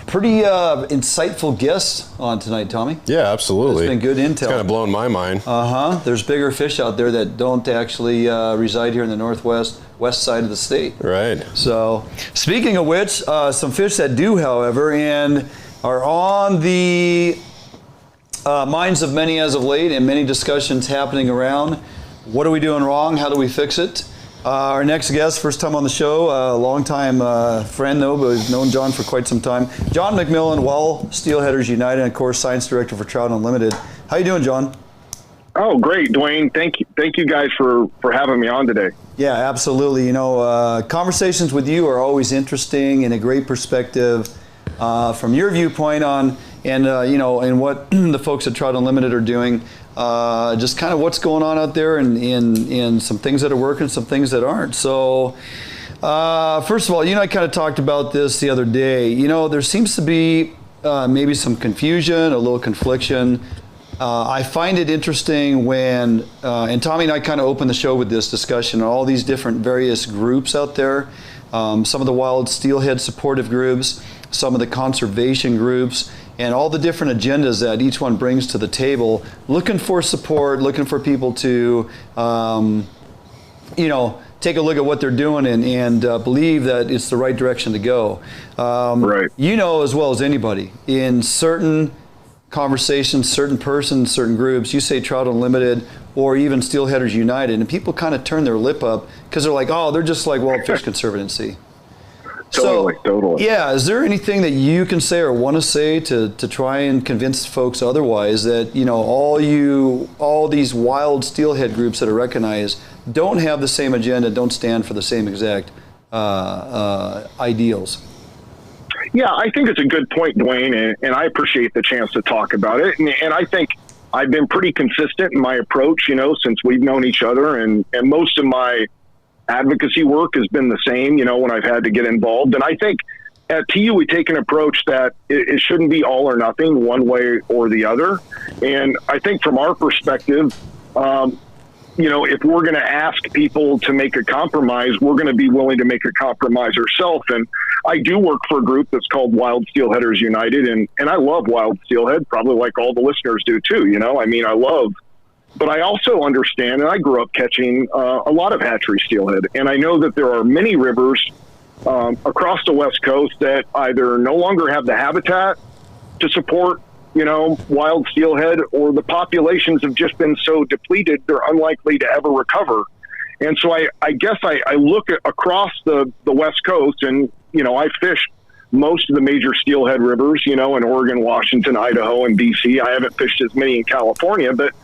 pretty insightful guests on tonight, Tommy. Yeah, absolutely. It's been good intel. It's kind of blown my mind. There's bigger fish out there that don't actually reside here in the Northwest, west side of the state. Right. So, speaking of which, some fish that do, however, and are on the minds of many as of late, and many discussions happening around. What are we doing wrong? How do we fix it? Our next guest, first time on the show, a longtime friend though, but we've known John for quite some time. John Mcmillan, Steelheaders United, and of course, Science Director for Trout Unlimited. How you doing, John? Oh, great, Dwayne. Thank you guys for having me on today. Yeah, absolutely. You know, conversations with you are always interesting and a great perspective from your viewpoint on, and you know, and what the folks at Trout Unlimited are doing. Just kind of what's going on out there, and some things that are working, some things that aren't. So, first of all, you and I kind of talked about this the other day. You know, there seems to be maybe some confusion, a little confliction. I find it interesting when, and Tommy and I kind of opened the show with this discussion, all these different various groups out there, some of the wild steelhead supportive groups, some of the conservation groups, and all the different agendas that each one brings to the table, looking for support, looking for people to, you know, take a look at what they're doing and believe that it's the right direction to go. Right. You know as well as anybody, in certain conversations, certain persons, certain groups, you say Trout Unlimited or even Steelheaders United, and people kind of turn their lip up because they're like, oh, they're just like Wild Fish Conservancy. Totally. Yeah, is there anything that you can say or want to say to try and convince folks otherwise that, you know, all these wild steelhead groups that are recognized don't have the same agenda, don't stand for the same exact ideals? Yeah, I think it's a good point, Dwayne, and I appreciate the chance to talk about it. And I think I've been pretty consistent in my approach, you know, since we've known each other, and most of my advocacy work has been the same, you know, when I've had to get involved. And I think at TU, we take an approach that it shouldn't be all or nothing, one way or the other. And I think from our perspective, you know, if we're going to ask people to make a compromise, we're going to be willing to make a compromise ourselves. And I do work for a group that's called Wild Steelheaders United, and I love wild steelhead, probably like all the listeners do too, you know. I mean, but I also understand, and I grew up catching a lot of hatchery steelhead, and I know that there are many rivers across the West Coast that either no longer have the habitat to support, you know, wild steelhead, or the populations have just been so depleted they're unlikely to ever recover. And so I guess I look across the West Coast, and, you know, I fish most of the major steelhead rivers, you know, in Oregon, Washington, Idaho, and BC. I haven't fished as many in California, but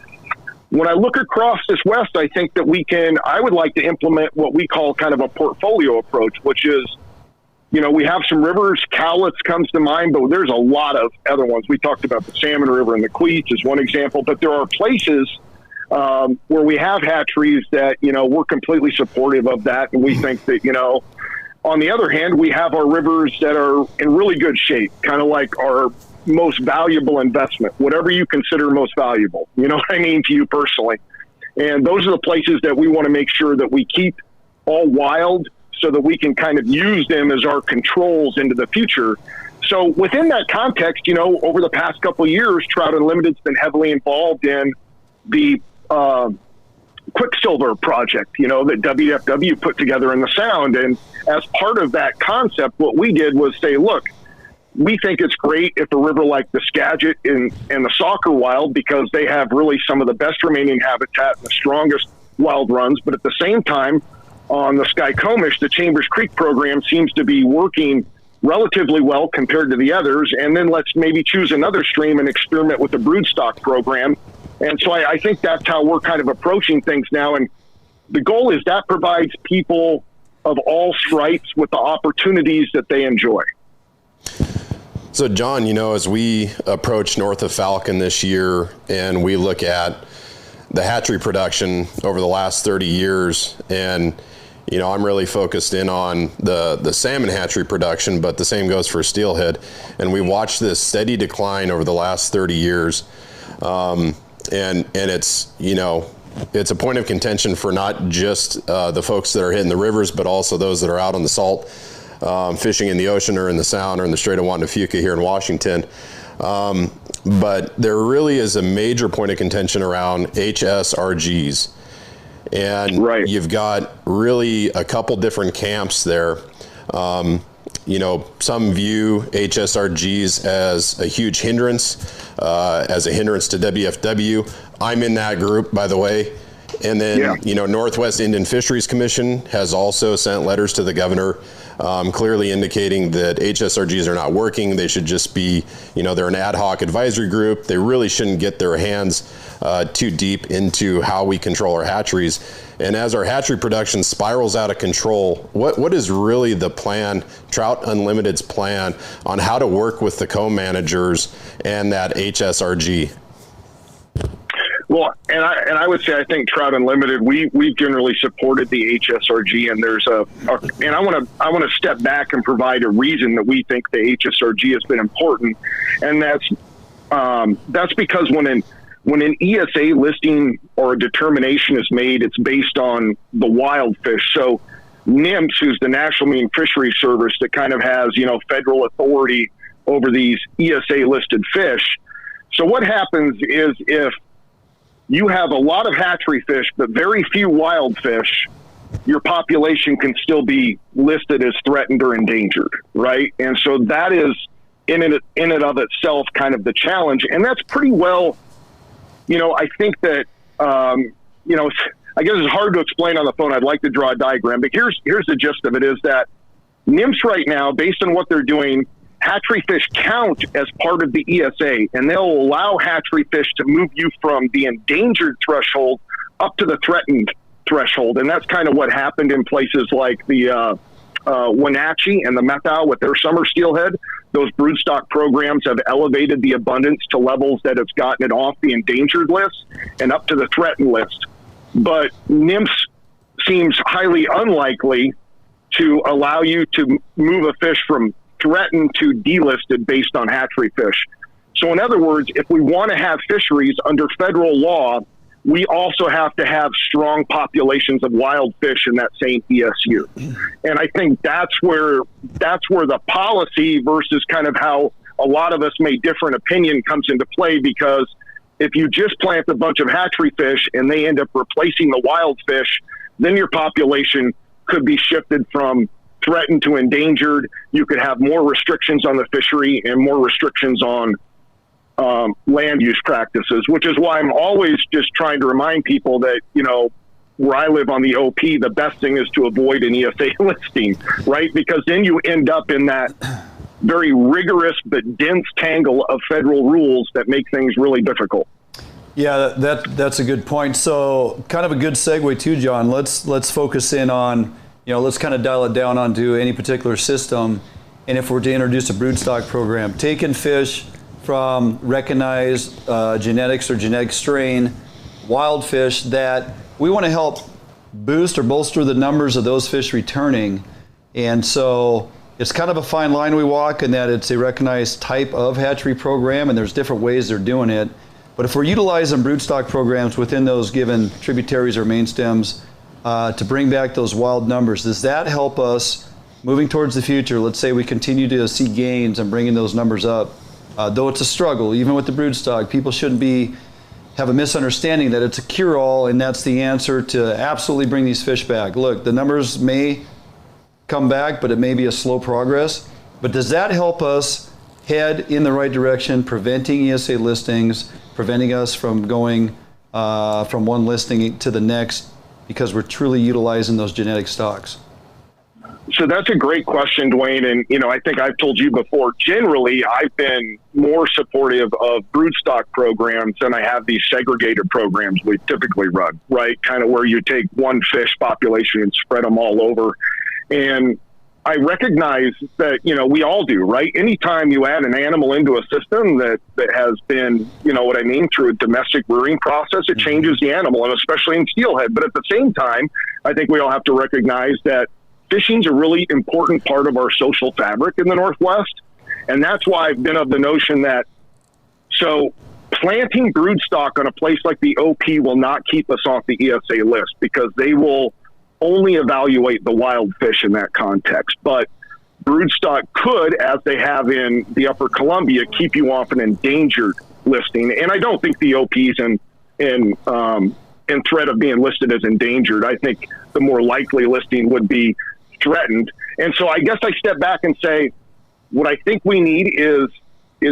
when I look across this West, I think that I would like to implement what we call kind of a portfolio approach, which is, you know, we have some rivers, Cowlitz comes to mind, but there's a lot of other ones. We talked about the Salmon River and the Queets as one example, but there are places where we have hatcheries that, you know, we're completely supportive of that. And we think that, you know, on the other hand, we have our rivers that are in really good shape, kind of like our most valuable investment, whatever you consider most valuable, you know what I mean, to you personally. And those are the places that we want to make sure that we keep all wild so that we can kind of use them as our controls into the future. So within that context, over the past couple of years, Trout Unlimited's been heavily involved in the Quicksilver project, that WFW put together in the Sound. And as part of that concept, what we did was say, look, we think it's great if a river like the Skagit and the Saukar Wild, because they have really some of the best remaining habitat and the strongest wild runs. But at the same time, on the Skykomish, the Chambers Creek program seems to be working relatively well compared to the others. And then let's maybe choose another stream and experiment with the Broodstock program. And so I think that's how we're kind of approaching things now. And the goal is that provides people of all stripes with the opportunities that they enjoy. So, John, as we approach north of Falcon this year and we look at the hatchery production over the last 30 years, and, I'm really focused in on the salmon hatchery production, but the same goes for steelhead. And we watched this steady decline over the last 30 years. And it's, it's a point of contention for not just the folks that are hitting the rivers, but also those that are out on the salt, fishing in the ocean or in the Sound or in the Strait of Juan de Fuca here in Washington. But there really is a major point of contention around HSRGs. And You've got really a couple different camps there. Some view HSRGs as a huge hindrance, to WFW. I'm in that group, by the way. And then, Northwest Indian Fisheries Commission has also sent letters to the governor, clearly indicating that HSRGs are not working. They should just be, they're an ad hoc advisory group. They really shouldn't get their hands too deep into how we control our hatcheries. And as our hatchery production spirals out of control, what is really the plan, Trout Unlimited's plan, on how to work with the co-managers and that HSRG? Well, and I would say I think Trout Unlimited, we've generally supported the HSRG, and there's and I want to step back and provide a reason that we think the HSRG has been important, and that's because when an ESA listing or a determination is made, it's based on the wild fish. So NIMS, who's the National Marine Fisheries Service that kind of has federal authority over these ESA listed fish. So what happens is if you have a lot of hatchery fish, but very few wild fish, your population can still be listed as threatened or endangered, right? And so that is in and of itself kind of the challenge. And that's pretty well, I think that, I guess it's hard to explain on the phone. I'd like to draw a diagram, but here's the gist of it is that NIMS right now, based on what they're doing, hatchery fish count as part of the ESA, and they'll allow hatchery fish to move you from the endangered threshold up to the threatened threshold. And that's kind of what happened in places like the Wenatchee and the Methau with their summer steelhead. Those broodstock programs have elevated the abundance to levels that it's gotten it off the endangered list and up to the threatened list. But NIMS seems highly unlikely to allow you to move a fish from threatened to delisted based on hatchery fish. So in other words, if we want to have fisheries under federal law, we also have to have strong populations of wild fish in that same ESU. And I think that's where the policy versus kind of how a lot of us may different opinion comes into play, because if you just plant a bunch of hatchery fish and they end up replacing the wild fish, then your population could be shifted from threatened to endangered. You could have more restrictions on the fishery and more restrictions on land use practices, which is why I'm always just trying to remind people that, where I live on the OP, the best thing is to avoid an ESA listing, right? Because then you end up in that very rigorous but dense tangle of federal rules that make things really difficult. Yeah, that's a good point. So kind of a good segue too, John. Let's focus in on, let's kind of dial it down onto any particular system. And if we're to introduce a broodstock program, taking fish from recognized genetics or genetic strain wild fish that we want to help boost or bolster the numbers of those fish returning. And so it's kind of a fine line we walk in that it's a recognized type of hatchery program, and there's different ways they're doing it. But if we're utilizing broodstock programs within those given tributaries or main stems to bring back those wild numbers, does that help us moving towards the future, let's say we continue to see gains and bringing those numbers up, though it's a struggle, even with the broodstock, people shouldn't have a misunderstanding that it's a cure-all and that's the answer to absolutely bring these fish back. Look, the numbers may come back, but it may be a slow progress. But does that help us head in the right direction, preventing ESA listings, preventing us from going from one listing to the next because we're truly utilizing those genetic stocks? So that's a great question, Dwayne. And, you know, I think I've told you before, generally, I've been more supportive of broodstock programs than I have these segregated programs we typically run, right? Kind of where you take one fish population and spread them all over. And I recognize that, you know, we all do, right? Anytime you add an animal into a system that has been, you know what I mean, through a domestic rearing process, it changes the animal, and especially in steelhead. But at the same time, I think we all have to recognize that fishing's a really important part of our social fabric in the Northwest. And that's why I've been of the notion that, so planting broodstock on a place like the OP will not keep us off the ESA list, because they will only evaluate the wild fish in that context. But broodstock could, as they have in the Upper Columbia, keep you off an endangered listing. And I don't think the OP's in threat of being listed as endangered. I think the more likely listing would be threatened. And so I guess I step back and say, what I think we need is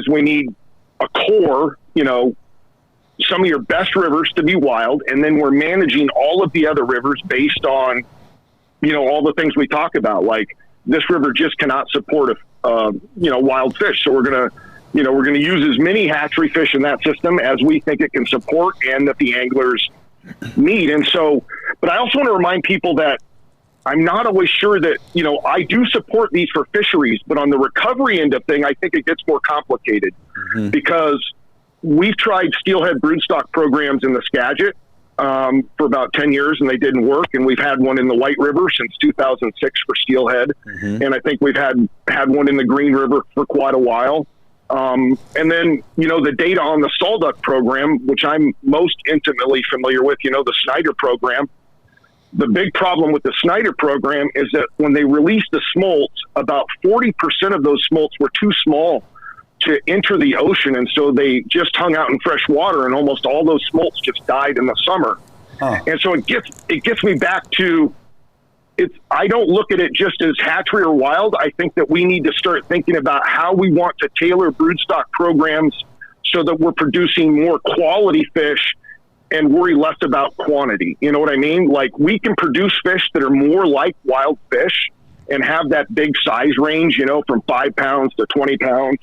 we need a core, you know, some of your best rivers to be wild, and then we're managing all of the other rivers based on, you know, all the things we talk about. Like, this river just cannot support wild fish, so we're gonna use as many hatchery fish in that system as we think it can support and that the anglers need. And so, but I also want to remind people that I'm not always sure that, you know, I do support these for fisheries, but on the recovery end of thing, I think it gets more complicated because we've tried steelhead broodstock programs in the Skagit for about 10 years, and they didn't work. And we've had one in the White River since 2006 for steelhead. And I think we've had one in the Green River for quite a while. And then, you know, the data on the Saltduck program, which I'm most intimately familiar with, you know, the Snyder program. The big problem with the Snyder program is that when they released the smolts, about 40% of those smolts were too small to enter the ocean, and so they just hung out in fresh water, and almost all those smolts just died in the summer. And so it gets me back to, I don't look at it just as hatchery or wild. I think that we need to start thinking about how we want to tailor broodstock programs so that we're producing more quality fish and worry less about quantity. You know what I mean? Like, we can produce fish that are more like wild fish and have that big size range, you know, from 5 pounds to 20 pounds.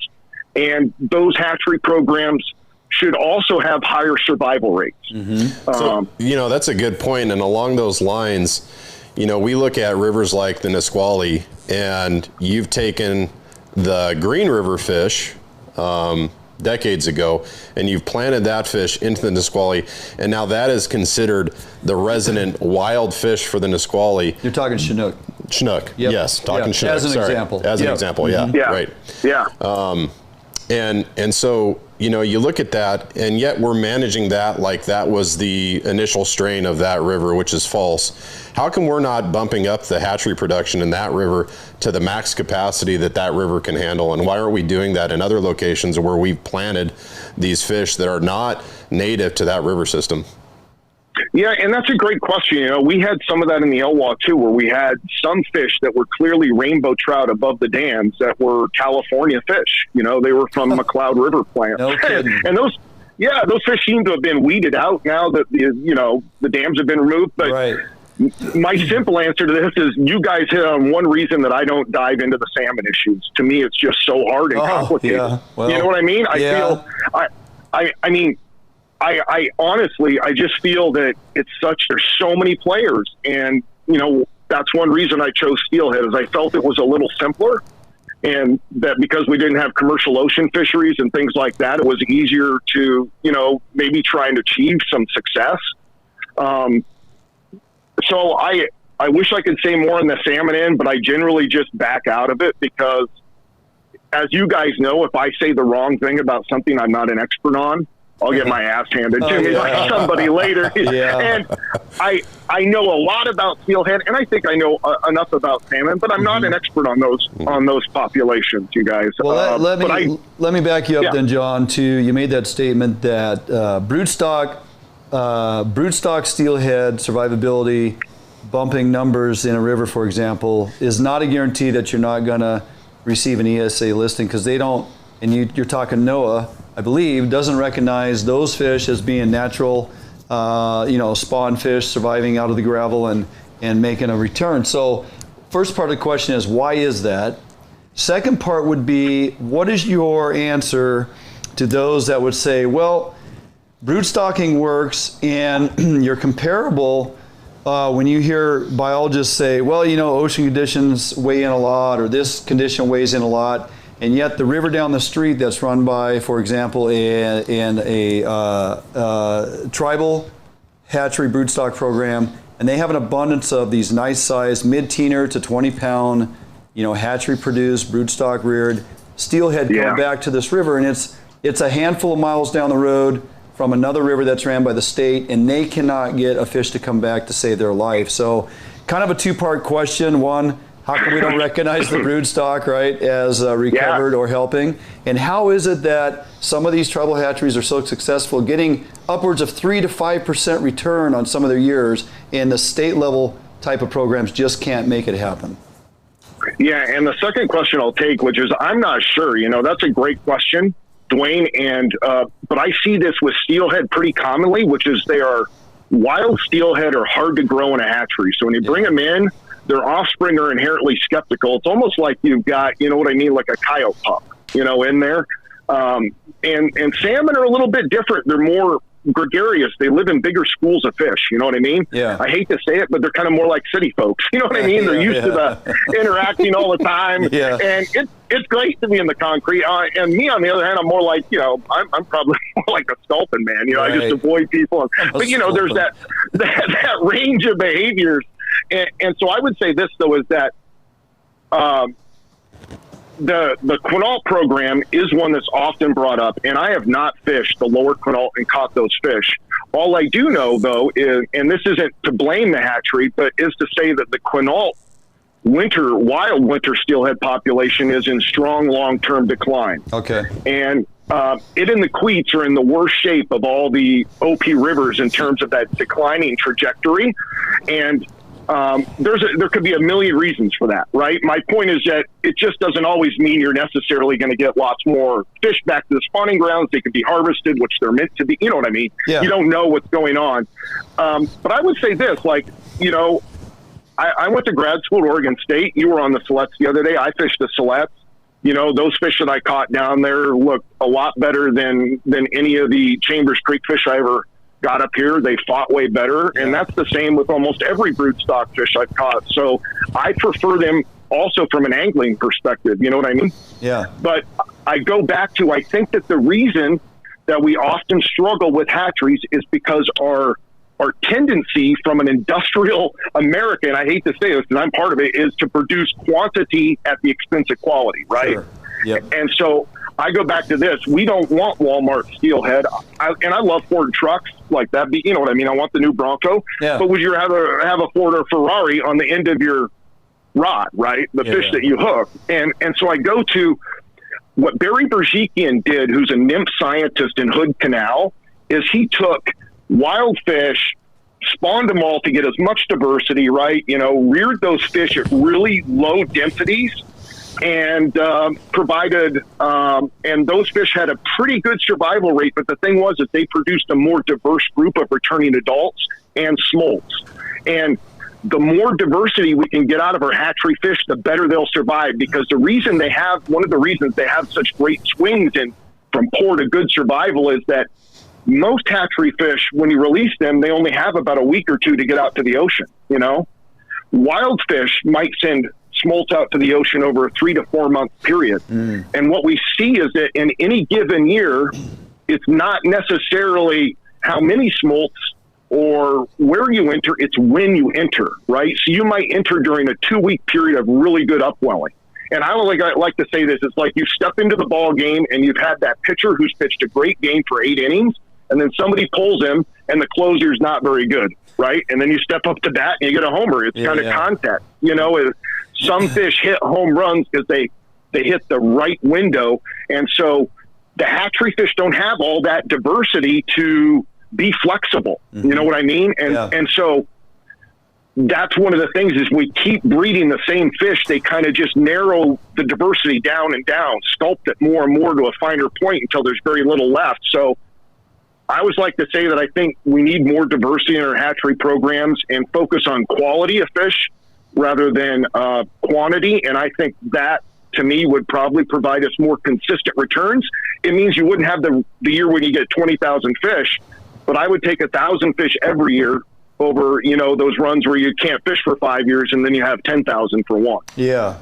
And those hatchery programs should also have higher survival rates. So, you know, that's a good point. And along those lines, you know, we look at rivers like the Nisqually, and you've taken the Green River fish decades ago, and you've planted that fish into the Nisqually, and now that is considered the resident wild fish for the Nisqually. You're talking Chinook. Chinook, yes, talking Chinook. As an example. As an example, right. And so, you know, you look at that, and yet we're managing that like that was the initial strain of that river, which is false. How come we're not bumping up the hatchery production in that river to the max capacity that river can handle? And why aren't we doing that in other locations where we've planted these fish that are not native to that river system? Yeah, and that's a great question. You know, we had some of that in the Elwha too, where we had some fish that were clearly rainbow trout above the dams that were California fish. You know, they were from McLeod River plants. No kidding. And those fish seem to have been weeded out now that, you know, the dams have been removed. But my simple answer to this is, you guys hit on one reason that I don't dive into the salmon issues. To me, it's just so hard and complicated. Well, you know what I mean? I honestly, I just feel that there's so many players, and, you know, that's one reason I chose steelhead, is I felt it was a little simpler, and that because we didn't have commercial ocean fisheries and things like that, it was easier to, you know, maybe try and achieve some success. So I wish I could say more on the salmon end, but I generally just back out of it, because, as you guys know, if I say the wrong thing about something I'm not an expert on, I'll get my ass handed to me by somebody later. And I know a lot about steelhead, and I think I know enough about salmon, but I'm not an expert on those populations, you guys. Well, let me back you up then, John. You made that statement that broodstock steelhead survivability, bumping numbers in a river, for example, is not a guarantee that you're not going to receive an ESA listing, because they don't, and you're talking NOAA, I believe, doesn't recognize those fish as being natural, spawn fish surviving out of the gravel and making a return. So first part of the question is, why is that? Second part would be, what is your answer to those that would say, well, broodstocking works, and you're comparable when you hear biologists say, well, ocean conditions weigh in a lot, or this condition weighs in a lot, and yet the river down the street that's run by, for example, in a tribal hatchery broodstock program, and they have an abundance of these nice sized mid-teener to 20-pound, hatchery produced, broodstock reared steelhead coming back to this river, and it's a handful of miles down the road from another river that's ran by the state, and they cannot get a fish to come back to save their life. So kind of a two-part question. One, how come we don't recognize the broodstock, right, as recovered or helping? And how is it that some of these tribal hatcheries are so successful, getting upwards of 3 to 5% return on some of their years, and the state level type of programs just can't make it happen? Yeah, and the second question I'll take, which is, I'm not sure, that's a great question, Dwayne, and but I see this with steelhead pretty commonly, which is wild steelhead are hard to grow in a hatchery. So when you bring them in, their offspring are inherently skeptical. It's almost like you've got, like a coyote pup, in there. And salmon are a little bit different. They're more gregarious. They live in bigger schools of fish. You know what I mean? Yeah. I hate to say it, but they're kind of more like city folks. You know what I mean? They're used to the interacting all the time. And it's great to be in the concrete. And me, on the other hand, I'm more like, I'm probably more like a sculpin man. I just avoid people. But, there's that range of behaviors. And so I would say this, though, is that the Quinault program is one that's often brought up, and I have not fished the lower Quinault and caught those fish. All I do know, though, is, and this isn't to blame the hatchery, but is to say that the Quinault wild winter steelhead population is in strong long-term decline. Okay. And it and the Queets are in the worst shape of all the OP rivers in terms of that declining trajectory. And there could be a million reasons for that, right? My point is that it just doesn't always mean you're necessarily going to get lots more fish back to the spawning grounds. They could be harvested, which they're meant to be. You know what I mean? Yeah. You don't know what's going on. But I would say this, I went to grad school at Oregon State. You were on the Silettes the other day. I fished the Silettes. Those fish that I caught down there look a lot better than any of the Chambers Creek fish I ever got up here. They fought way better, and that's the same with almost every broodstock fish I've caught. So I prefer them also from an angling perspective. You know what I mean? Yeah. But I go back to, I think that the reason that we often struggle with hatcheries is because our tendency from an industrial America, and I hate to say this because I'm part of it, is to produce quantity at the expense of quality, right? Sure. Yep. And so I go back to this. We don't want Walmart steelhead. And I love Ford trucks like that. You know what I mean? I want the new Bronco. Yeah. But would you have a Ford or Ferrari on the end of your rod, right? The fish that you hook. And so I go to what Barry Bergekian did, who's a nymph scientist in Hood Canal, is he took wild fish, spawned them all to get as much diversity, right? Reared those fish at really low densities, and provided, and those fish had a pretty good survival rate. But the thing was that they produced a more diverse group of returning adults and smolts. And the more diversity we can get out of our hatchery fish, the better they'll survive. Because one of the reasons they have such great swings from poor to good survival is that most hatchery fish, when you release them, they only have about a week or two to get out to the ocean. Wild fish might send smolts out to the ocean over a 3 to 4 month period. And what we see is that in any given year, it's not necessarily how many smolts or where you enter, it's when you enter, right? So you might enter during a 2-week period of really good upwelling. And I like to say this, it's like you step into the ball game and you've had that pitcher who's pitched a great game for 8 innings, and then somebody pulls him, and the closer's not very good, right? And then you step up to bat and you get a homer. It's kind of contact. You know, some fish hit home runs because they hit the right window, and so the hatchery fish don't have all that diversity to be flexible. You know what I mean? And so that's one of the things is we keep breeding the same fish. They kind of just narrow the diversity down and down, sculpt it more and more to a finer point until there's very little left. So I always like to say that I think we need more diversity in our hatchery programs and focus on quality of fish rather than quantity. And I think that, to me, would probably provide us more consistent returns. It means you wouldn't have the year when you get 20,000 fish, but I would take 1,000 fish every year over, you know, those runs where you can't fish for 5 years and then you have 10,000 for one. Yeah,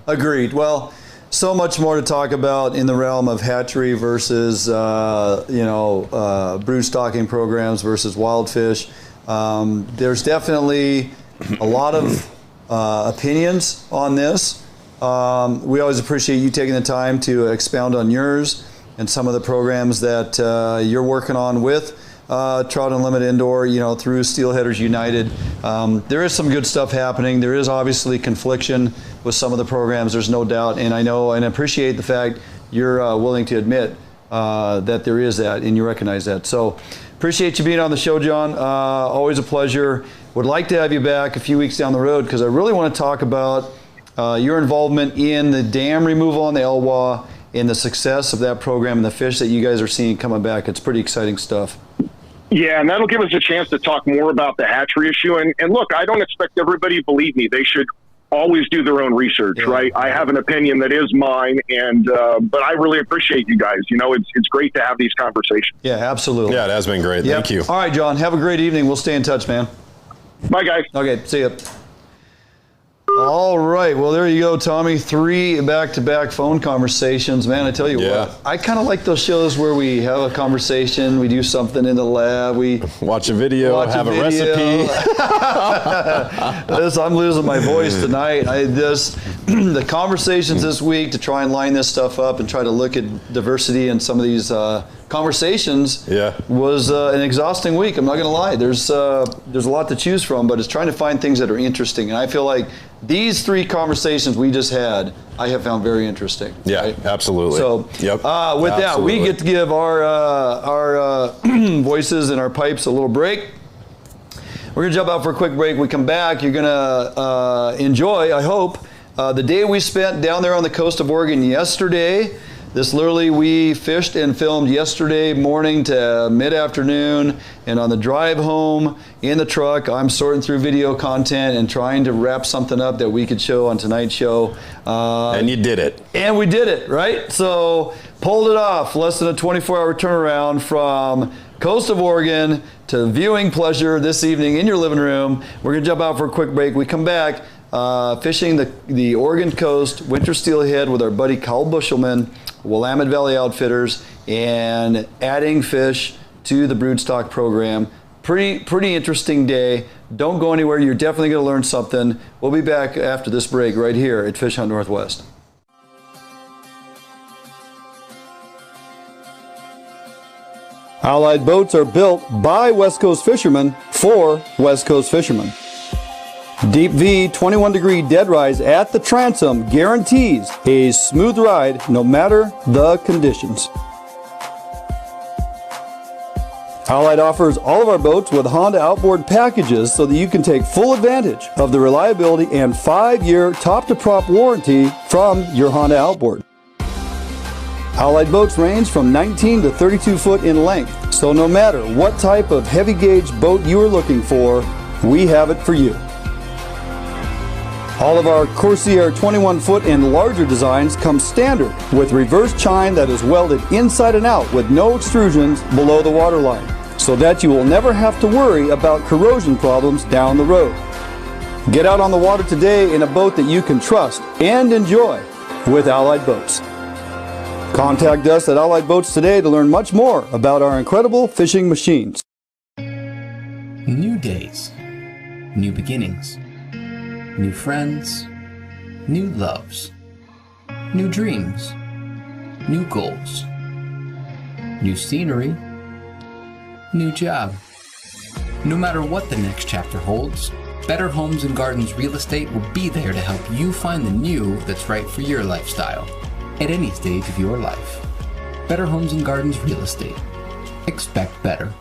agreed. Well, so much more to talk about in the realm of hatchery versus, brood stocking programs versus wild fish. There's definitely a lot of opinions on this. We always appreciate you taking the time to expound on yours and some of the programs that you're working on with Trout Unlimited Indoor, you know, through Steelheaders United. There is some good stuff happening. There is obviously confliction with some of the programs, there's no doubt, and I know and appreciate the fact you're willing to admit that there is that and you recognize that. So appreciate you being on the show, John. Always a pleasure. Would like to have you back a few weeks down the road because I really want to talk about your involvement in the dam removal on the Elwha and the success of that program and the fish that you guys are seeing coming back. It's pretty exciting stuff. Yeah, and that'll give us a chance to talk more about the hatchery issue. And look, I don't expect everybody to believe me. They should always do their own research, right? I have an opinion that is mine, and but I really appreciate you guys. You know, it's great to have these conversations. Yeah, absolutely. Yeah, it has been great. Thank you. All right, John, have a great evening. We'll stay in touch, man. Bye, guys. Okay, see ya. All right, well, there you go, Tommy. 3 back-to-back phone conversations. Man, I tell you what, I kind of like those shows where we have a conversation, we do something in the lab, we watch a video, have a recipe. I'm losing my voice tonight. The conversations this week to try and line this stuff up and try to look at diversity in some of these conversations was an exhausting week. I'm not going to lie. There's a lot to choose from, but it's trying to find things that are interesting. And I feel like these 3 conversations we just had, I have found very interesting. Yeah, right? absolutely. So with that, we get to give our voices and our pipes a little break. We're going to jump out for a quick break. We come back. You're going to enjoy, I hope, the day we spent down there on the coast of Oregon yesterday. This literally, we fished and filmed yesterday morning to mid-afternoon, and on the drive home in the truck, I'm sorting through video content and trying to wrap something up that we could show on tonight's show. And you did it. And we did it, right? So pulled it off, less than a 24-hour turnaround from coast of Oregon to viewing pleasure this evening in your living room. We're gonna jump out for a quick break. We come back, fishing the Oregon coast, winter steelhead with our buddy Kyle Bushelman, Willamette Valley Outfitters, and adding fish to the Broodstock program. Pretty interesting day. Don't go anywhere. You're definitely going to learn something. We'll be back after this break right here at Fish Hunt Northwest. Allied boats are built by West Coast fishermen for West Coast fishermen. Deep V 21-degree dead rise at the transom guarantees a smooth ride no matter the conditions. Allied offers all of our boats with Honda outboard packages so that you can take full advantage of the reliability and 5-year top-to-prop warranty from your Honda outboard. Allied boats range from 19 to 32 foot in length, so no matter what type of heavy gauge boat you are looking for, we have it for you. All of our Corsair 21-foot and larger designs come standard with reverse chine that is welded inside and out with no extrusions below the waterline, so that you will never have to worry about corrosion problems down the road. Get out on the water today in a boat that you can trust and enjoy with Allied Boats. Contact us at Allied Boats today to learn much more about our incredible fishing machines. New days, new beginnings. New friends, new loves, new dreams, new goals, new scenery, new job. No matter what the next chapter holds, Better Homes and Gardens Real Estate will be there to help you find the new that's right for your lifestyle at any stage of your life. Better Homes and Gardens Real Estate. Expect better.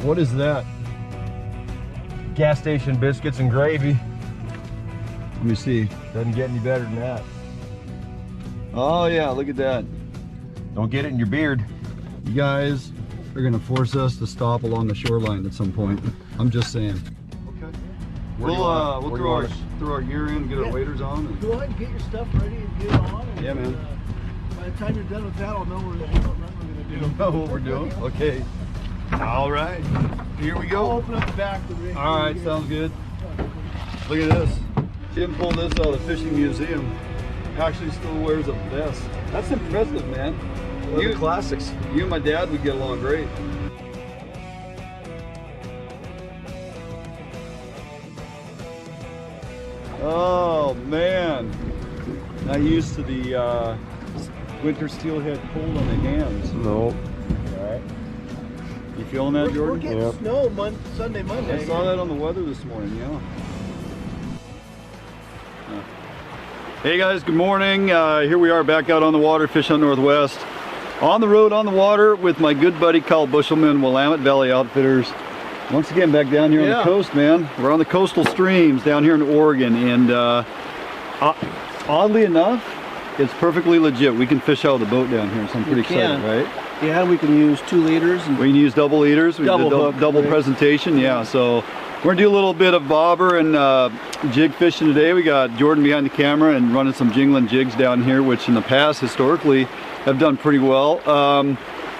What is that? Gas station biscuits and gravy. Let me see. Doesn't get any better than that. Oh yeah, look at that. Don't get it in your beard. You guys are gonna force us to stop along the shoreline at some point. I'm just saying. Okay. We'll throw our gear in, get our waders on. And... Go ahead and get your stuff ready and get it on. And, yeah, man. By the time you're done with that, I'll know what we're gonna do. You know what we're doing? Okay. All right. Here we go. I'll open up the back of the All right, sounds good. Look at this. Jim pulled this out of the fishing museum. Actually still wears a vest. That's impressive, man. One of the classics. You and my dad would get along great. Oh man, not used to the winter steelhead cold on the hands. No. All right. You feeling that, Jordan? We're getting snow Sunday, Monday. I saw that on the weather this morning, yeah. Hey guys, good morning. Here we are back out on the water, Fish Hunt Northwest. On the road, on the water with my good buddy Kyle Bushelman, Willamette Valley Outfitters. Once again, back down here on the coast, man. We're on the coastal streams down here in Oregon, and oddly enough, it's perfectly legit. We can fish out of the boat down here, so I'm pretty excited, right? Yeah, we can use 2 liters. And we can use double liters. We double did double presentation, yeah. So we're gonna do a little bit of bobber and jig fishing today. We got Jordan behind the camera and running some Jinglin Jigs down here, which in the past, historically, have done pretty well.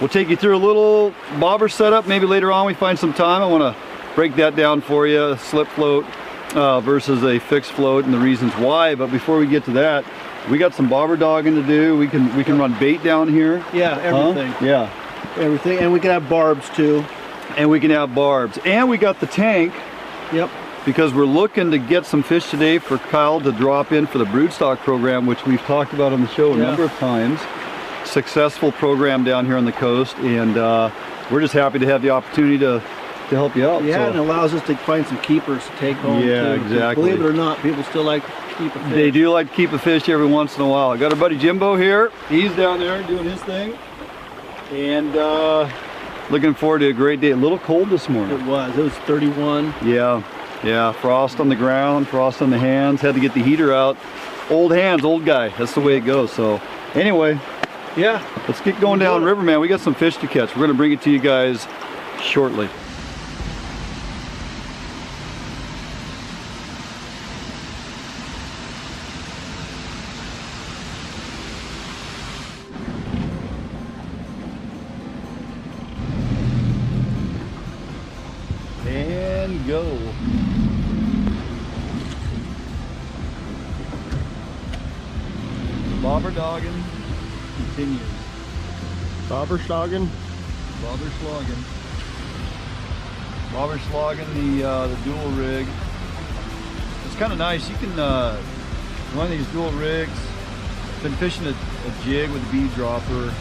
We'll take you through a little bobber setup. Maybe later on we find some time. I wanna break that down for you, slip float versus a fixed float and the reasons why. But before we get to that, we got some bobber dogging to do. We can run bait down here. Yeah, everything. Huh? Yeah. Everything, and we can have barbs too. And we can have barbs. And we got the tank. Yep. Because we're looking to get some fish today for Kyle to drop in for the Broodstock program, which we've talked about on the show a number of times. Successful program down here on the coast, and we're just happy to have the opportunity to help you out. Yeah, so. and it allows us to find some keepers to take home. Yeah, too. exactly. Believe it or not, people still like to keep a fish. They do like to keep a fish every once in a while. I got our buddy Jimbo here. He's down there doing his thing. And looking forward to a great day. A little cold this morning. It was 31. Yeah, frost on the ground, frost on the hands. Had to get the heater out. Old hands, old guy. That's the way it goes. So anyway, yeah, let's get going down river, man. We got some fish to catch. We're gonna bring it to you guys shortly. And go. Bobber dogging continues. Bobber slogging. Bobber slogging. Bobber slogging the dual rig. It's kind of nice. You can run these dual rigs. Been fishing a jig with a bead dropper.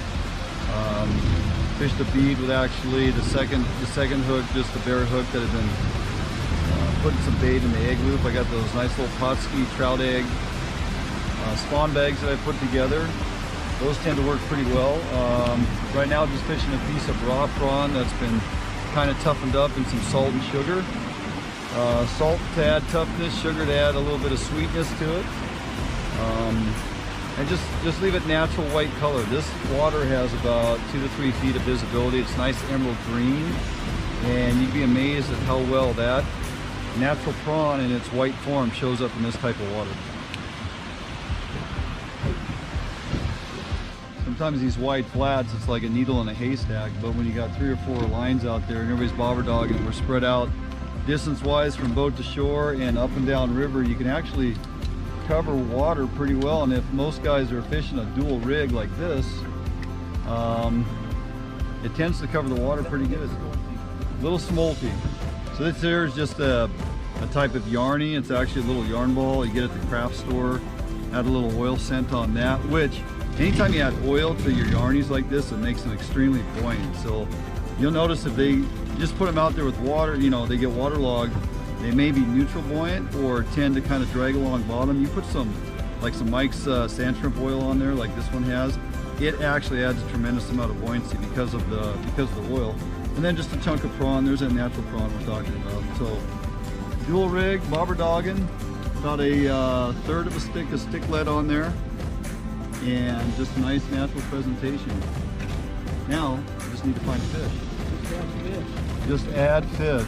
Fished a bead with actually the second hook, just the bare hook that had been putting some bait in the egg loop. I got those nice little Potski trout egg spawn bags that I put together. Those tend to work pretty well. Right now, just fishing a piece of raw prawn that's been kind of toughened up in some salt and sugar. Salt to add toughness, sugar to add a little bit of sweetness to it. And just leave it natural white color. This water has about 2 to 3 feet of visibility. It's nice emerald green, and you'd be amazed at how well that natural prawn in its white form shows up in this type of water. Sometimes these wide flats, it's like a needle in a haystack, but when you got 3 or 4 lines out there and everybody's bobber dogging, we're spread out distance-wise from boat to shore and up and down river, you can actually cover water pretty well. And if most guys are fishing a dual rig like this, it tends to cover the water pretty good. Little smolty. So this here is just a type of yarny. It's actually a little yarn ball you get at the craft store. Add a little oil scent on that, which anytime you add oil to your yarnies like this, it makes them extremely buoyant. So you'll notice if they just put them out there with water, you know, they get waterlogged, they may be neutral buoyant or tend to kind of drag along bottom. You put some, like some Mike's sand shrimp oil on there, like this one has. It actually adds a tremendous amount of buoyancy because of the oil. And then just a chunk of prawn. There's that natural prawn we're talking about. So dual rig, bobber dogging, about a third of a stick of stick lead on there, and just a nice natural presentation. Now I just need to find fish. Just add fish.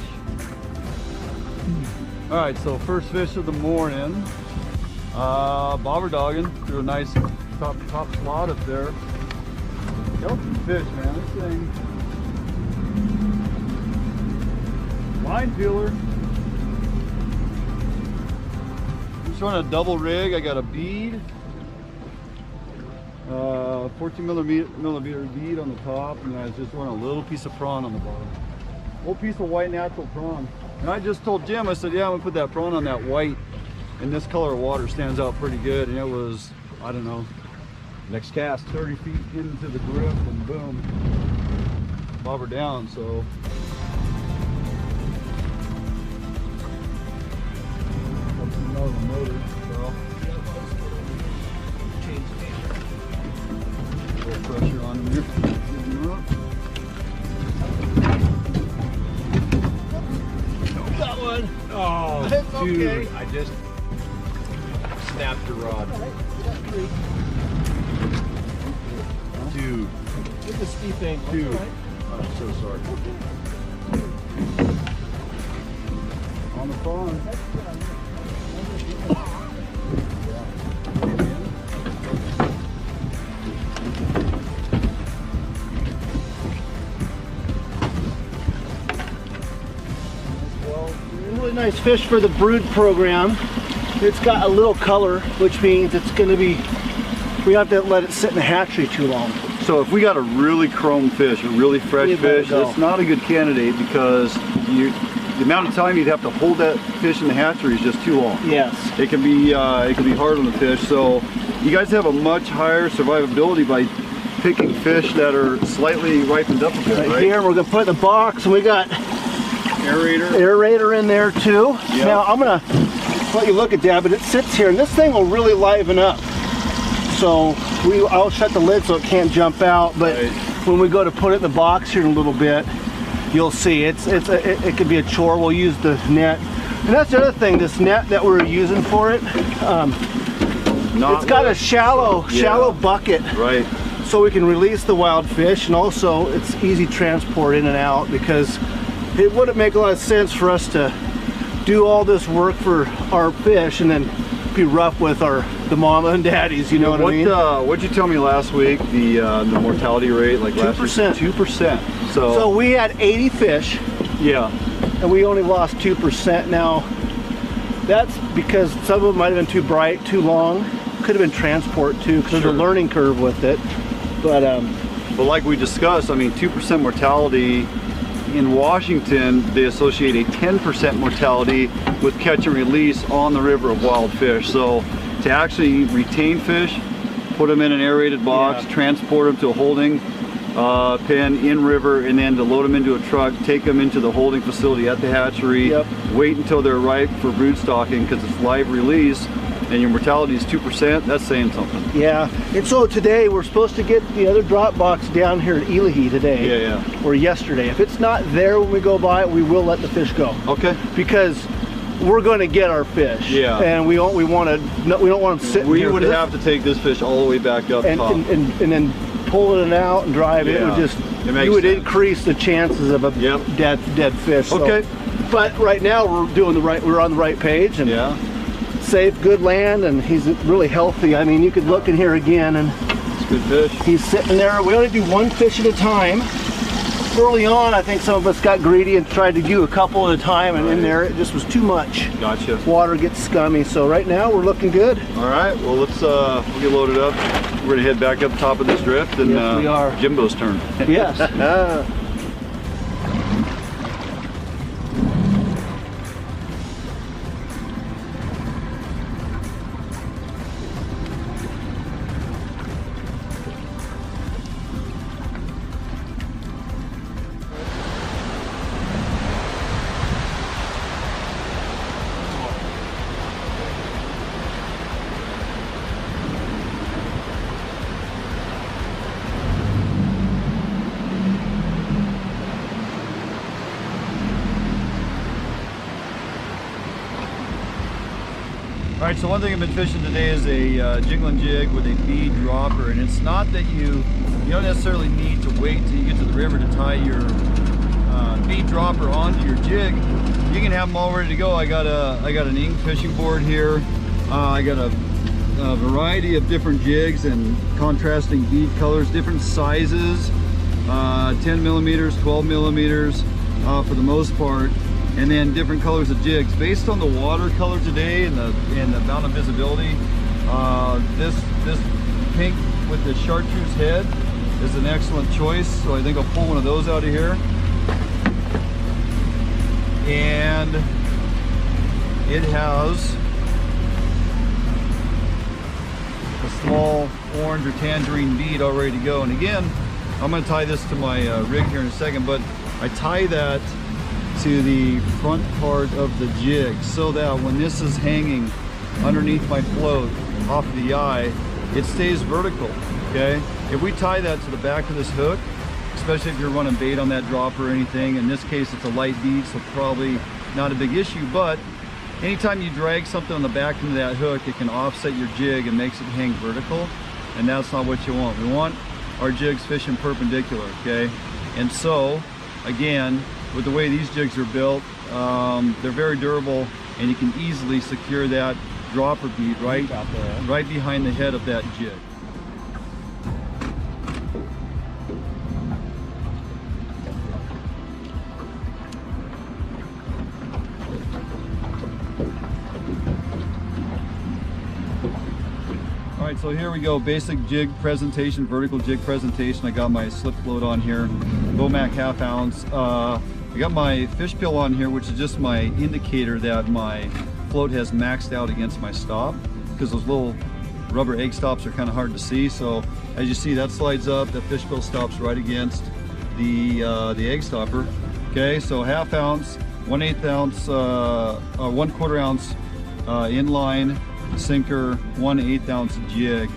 All right, so first fish of the morning, bobber dogging through a nice top slot up there. Healthy fish, man. This thing, line peeler. Just running a double rig. I got a bead, 14 millimeter bead on the top, and I was just running a little piece of prawn on the bottom. Little piece of white natural prawn. And I just told Jim, I said, yeah, I'm gonna put that prawn on that white, and this color of water stands out pretty good. And it was, I don't know, next cast 30 feet into the grip, and boom, bobber down. So another motor. So a little pressure on him here. Got one. Oh, It's dude, okay. I just snapped the rod. Dude. It's a steep angle. Dude. Right. I'm so sorry. On the prawn. Really nice fish for the brood program. It's got a little color, which means it's going to be, we don't have to let it sit in the hatchery too long. So if we got a really chrome fish, a really fresh fish, it's not a good candidate because the amount of time you'd have to hold that fish in the hatchery is just too long. Yes. It can be hard on the fish. So you guys have a much higher survivability by picking fish that are slightly ripened up a bit, right? Here we're going to put it in the box, and we got aerator in there too. Yep. Now I'm going to let you look at that, but it sits here, and this thing will really liven up. So I'll shut the lid so it can't jump out, but when we go to put it in the box here in a little bit, you'll see it could be a chore. We'll use the net, and that's the other thing. This net that we're using for it, it's got a shallow bucket, right? So we can release the wild fish, and also it's easy transport in and out, because it wouldn't make a lot of sense for us to do all this work for our fish and then be rough with the mama and daddies, you know what I mean? What'd you tell me last week, the mortality rate, like 2%. 2%. So we had 80 fish. Yeah. And we only lost 2%. Now, that's because some of them might have been too bright, too long. Could have been transport too, because there's a learning curve with it. But like we discussed, I mean, 2% mortality. In Washington, they associate a 10% mortality with catch and release on the river of wild fish. So to actually retain fish, put them in an aerated box, transport them to a holding pen in river, and then to load them into a truck, take them into the holding facility at the hatchery, wait until they're ripe for brood stocking, because it's live release, and your mortality is 2%, that's saying something. Yeah, and so today we're supposed to get the other drop box down here at Elahi today, or yesterday. If it's not there when we go by, we will let the fish go. Okay. Because we're going to get our fish. Yeah. And we don't want them sitting We here. would have to take this fish all the way back up and, top. and then pulling it out and driving, it would just, you would increase the chances of a dead fish. Okay. So, but right now we're on the right page, and safe, good land, and he's really healthy. I mean, you could look in here again, and it's good fish. He's sitting there. We only do one fish at a time. Early on, I think some of us got greedy and tried to do a couple at a time, and in there it just was too much. Gotcha. Water gets scummy. So right now we're looking good. All right. Well, let's we'll get loaded up. We're gonna head back up top of this drift, and yes, we are. Jimbo's turn. Yes. All right, so one thing I've been fishing today is a Jinglin Jig with a bead dropper, and it's not that you don't necessarily need to wait till you get to the river to tie your bead dropper onto your jig. You can have them all ready to go. I got an ink fishing board here. I got a variety of different jigs and contrasting bead colors, different sizes, 10 millimeters, 12 millimeters for the most part. And then different colors of jigs based on the water color today and the amount of visibility. This pink with the chartreuse head is an excellent choice, so I think I'll pull one of those out of here. And it has a small orange or tangerine bead all ready to go. And again, I'm going to tie this to my rig here in a second, but I tie that to the front part of the jig so that when this is hanging underneath my float off of the eye, it stays vertical. Okay, if we tie that to the back of this hook, especially if you're running bait on that drop or anything, in this case it's a light bead, so probably not a big issue, but anytime you drag something on the back into that hook, it can offset your jig and makes it hang vertical, and that's not what you want. We want our jigs fishing perpendicular. Okay, and so again, with the way these jigs are built, they're very durable, and you can easily secure that dropper bead right behind the head of that jig. All right, so here we go, basic jig presentation, vertical jig presentation. I got my slip float on here, Bomac ½ ounce. I got my fish pill on here, which is just my indicator that my float has maxed out against my stop, because those little rubber egg stops are kind of hard to see. So as you see, that slides up, that fish pill stops right against the egg stopper. Okay, so ½ ounce, 1/8 ounce, 1/4 ounce inline sinker, 1/8 ounce jig.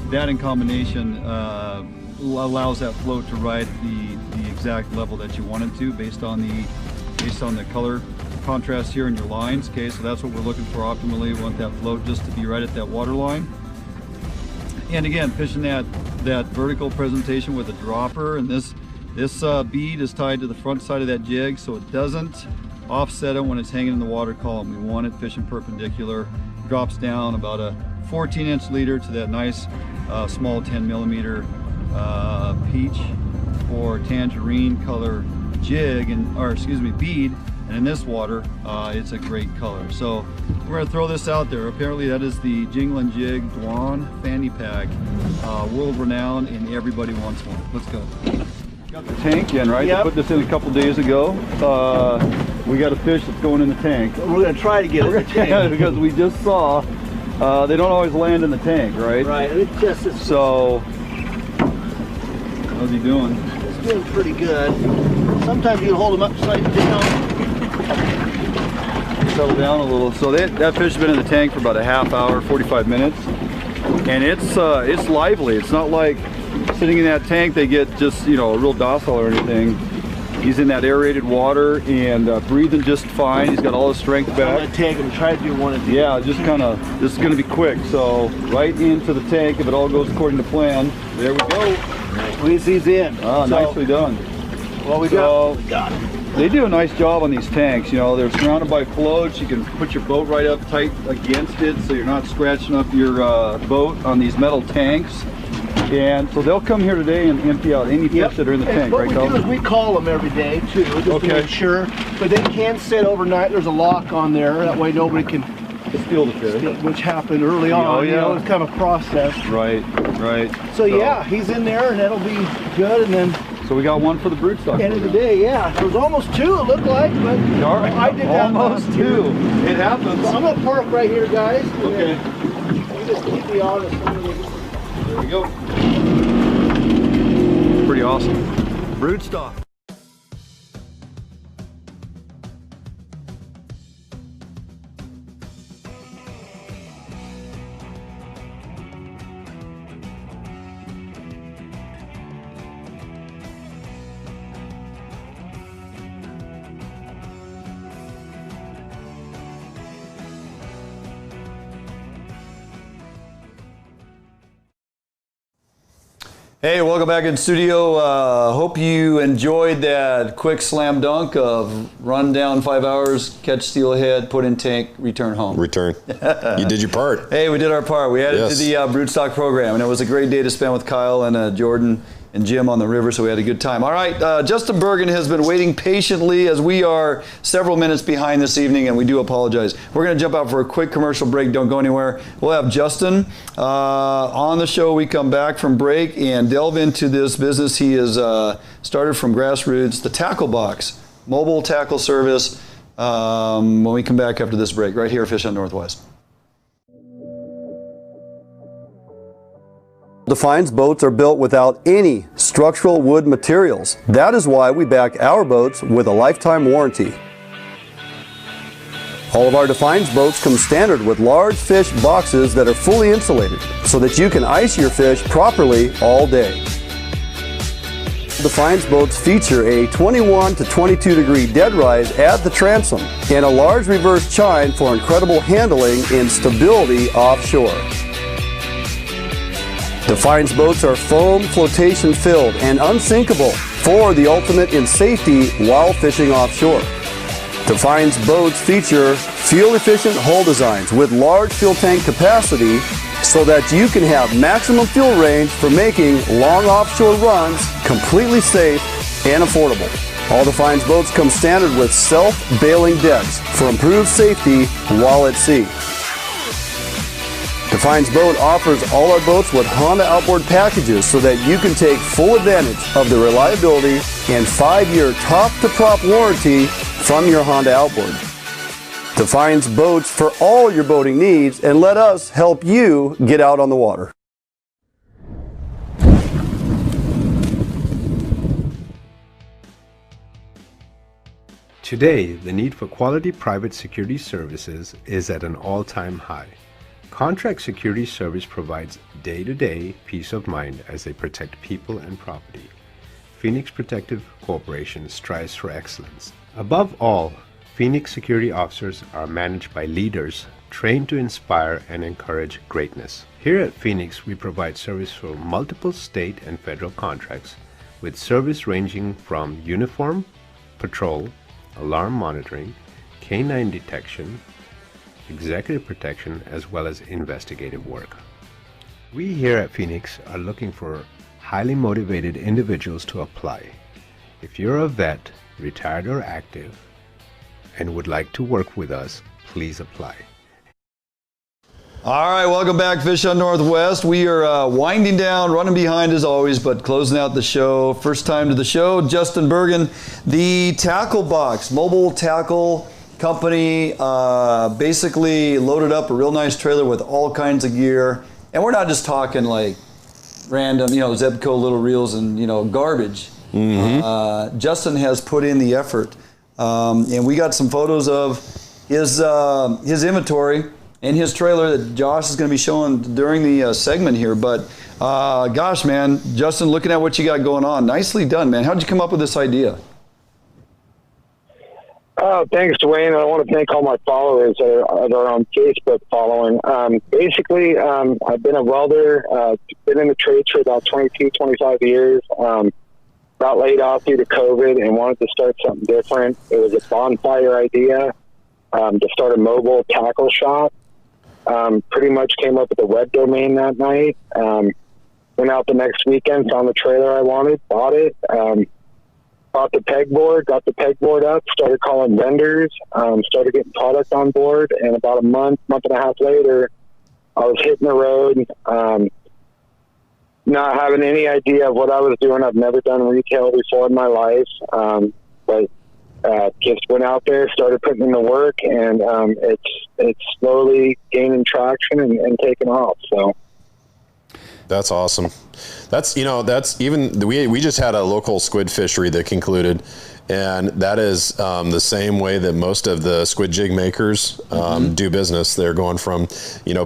That in combination allows that float to ride the exact level that you want it to based on the color contrast here in your lines. Okay, so that's what we're looking for optimally. We want that float just to be right at that water line. And again, fishing that vertical presentation with a dropper, and this bead is tied to the front side of that jig so it doesn't offset it when it's hanging in the water column. We want it fishing perpendicular. Drops down about a 14-inch leader to that nice small 10 millimeter peach or tangerine color jig, bead, and in this water it's a great color. So we're going to throw this out there. Apparently that is the Jinglin Jig Dwan Fanny Pack, world renowned, and everybody wants one. Let's go. Got the tank in, right? Yep. I put this in a couple days ago. We got a fish that's going in the tank. We're going to try to get it in the tank. Because we just saw they don't always land in the tank, right? Right. It just is. So, how's he doing? He's doing pretty good. Sometimes you can hold him upside down. Settle down a little. So that fish has been in the tank for about a ½ hour, 45 minutes, and it's lively. It's not like sitting in that tank they get just, you know, real docile or anything. He's in that aerated water and breathing just fine. He's got all his strength back. I'm gonna take him, try to do one of these. Yeah, just kind of, this is gonna be quick. So right into the tank, if it all goes according to plan. There we go. Squeeze these in. Ah, nicely done. Well, we got him. They do a nice job on these tanks. You know, they're surrounded by floats. You can put your boat right up tight against it so you're not scratching up your boat on these metal tanks. And so they'll come here today and empty out any fish that are in the tank, right, Carl? What we do is we call them every day too, just to make sure. But they can sit overnight. There's a lock on there. That way nobody can steal the fish. Which happened early on. Oh, yeah. You know, it's kind of a process. Right, right. So yeah, he's in there and that'll be good. And then. So we got one for the Broodstock. End of the day, yeah. There was almost two, it looked like, but I did that almost two. It happens. So I'm gonna park right here, guys. Okay. You just keep me honest. There we go. Pretty awesome. Broodstock. Hey, welcome back in studio. Hope you enjoyed that quick slam dunk of run down 5 hours, catch steelhead, put in tank, return home. Return. You did your part. Hey, we did our part. We added to the Broodstock program, and it was a great day to spend with Kyle and Jordan and Jim on the river, so we had a good time. All right, Justin Bergen has been waiting patiently as we are several minutes behind this evening, and we do apologize. We're going to jump out for a quick commercial break. Don't go anywhere. We'll have Justin on the show. We come back from break and delve into this business he has started from grassroots, the Tackle Box, mobile tackle service, when we come back after this break, right here at Fish on Northwest. Defines boats are built without any structural wood materials. That is why we back our boats with a lifetime warranty. All of our Defines boats come standard with large fish boxes that are fully insulated so that you can ice your fish properly all day. Defines boats feature a 21 to 22 degree dead rise at the transom and a large reverse chine for incredible handling and stability offshore. Defines boats are foam flotation filled and unsinkable for the ultimate in safety while fishing offshore. Defines boats feature fuel efficient hull designs with large fuel tank capacity so that you can have maximum fuel range for making long offshore runs completely safe and affordable. All Defines boats come standard with self-bailing decks for improved safety while at sea. Defines Boat offers all our boats with Honda outboard packages so that you can take full advantage of the reliability and 5-year top-to-prop warranty from your Honda outboard. Defines Boats for all your boating needs, and let us help you get out on the water. Today, the need for quality private security services is at an all-time high. Contract Security Service provides day-to-day peace of mind as they protect people and property. Phoenix Protective Corporation strives for excellence. Above all, Phoenix security officers are managed by leaders trained to inspire and encourage greatness. Here at Phoenix, we provide service for multiple state and federal contracts, with service ranging from uniform, patrol, alarm monitoring, canine detection, executive protection, as well as investigative work. We here at Phoenix are looking for highly motivated individuals to apply. If you're a vet, retired or active, and would like to work with us, please apply. All right, welcome back, Fish on Northwest. We are winding down, running behind as always, but closing out the show. First time to the show, Justin Bergen, the Tackle Box, mobile tackle company, basically loaded up a real nice trailer with all kinds of gear. And we're not just talking like random, Zebco little reels and, garbage. Mm-hmm. Justin has put in the effort. And we got some photos of his inventory and his trailer that Josh is going to be showing during the segment here. But gosh, man, Justin, looking at what you got going on, nicely done, man. How'd you come up with this idea? Oh, thanks, Dwayne. I want to thank all my followers that are on Facebook following. Basically, I've been a welder, been in the trades for about 22, 25 years. Got laid off due to COVID and wanted to start something different. It was a bonfire idea to start a mobile tackle shop. Pretty much came up with a web domain that night. Went out the next weekend, found the trailer I wanted, bought it. Bought the pegboard, got the pegboard up, started calling vendors, started getting product on board, and about a month and a half later, I was hitting the road, not having any idea of what I was doing. I've never done retail before in my life, but just went out there, started putting in the work, and it's slowly gaining traction and taking off. So. That's awesome. That's even, we just had a local squid fishery that concluded, and that is the same way that most of the squid jig makers do business. They're going from,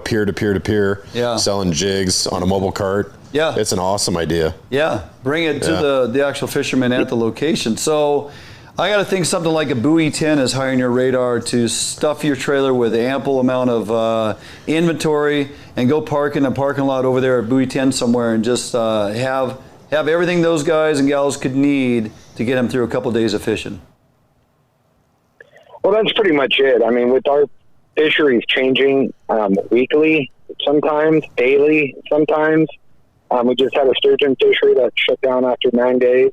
peer to peer to peer, selling jigs on a mobile cart. Yeah. It's an awesome idea. Yeah. Bring it to the actual fishermen at the location. So I got to think something like a buoy 10 is high on your radar to stuff your trailer with ample amount of inventory and go park in a parking lot over there at buoy 10 somewhere and just have everything those guys and gals could need to get them through a couple of days of fishing. Well, that's pretty much it. I mean, with our fisheries changing weekly, sometimes daily, sometimes. We just had a sturgeon fishery that shut down after 9 days.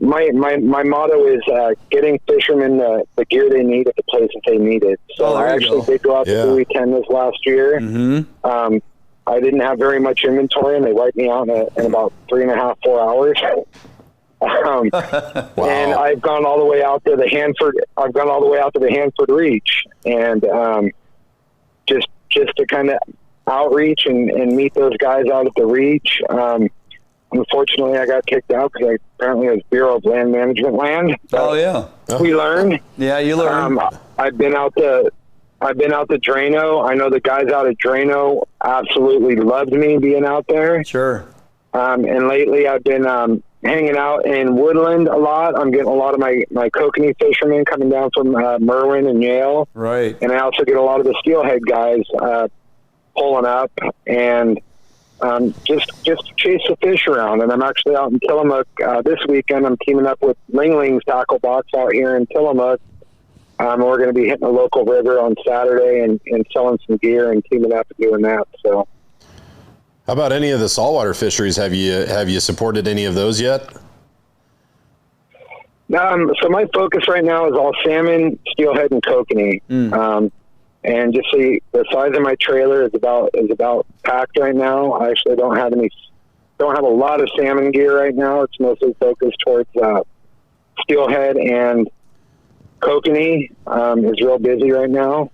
My motto is getting fishermen the gear they need at the place that they need it. So I actually did go out to buoy 10 this last year. I didn't have very much inventory, and they wiped me out in about 3.5, 4 hours. Wow. And I've gone all the way out to the Hanford Reach, and just to kind of outreach and meet those guys out at the Reach. Unfortunately, I got kicked out because apparently it was Bureau of Land Management land. Oh yeah, we learned. Yeah, you learned. I've been out to Drano. I know the guys out at Drano absolutely loved me being out there. Sure. And lately, I've been hanging out in Woodland a lot. I'm getting a lot of my kokanee fishermen coming down from Merwin and Yale. Right. And I also get a lot of the steelhead guys pulling up and. Just to chase the fish around, and I'm actually out in Tillamook this weekend. I'm teaming up with Lingling's Tackle Box out here in Tillamook. We're going to be hitting a local river on Saturday and selling some gear and teaming up and doing that. So, how about any of the saltwater fisheries? Have you supported any of those yet? So my focus right now is all salmon, steelhead, and kokanee. And just see the size of my trailer is about packed right now. I actually don't have a lot of salmon gear right now. It's mostly focused towards steelhead, and kokanee is real busy right now.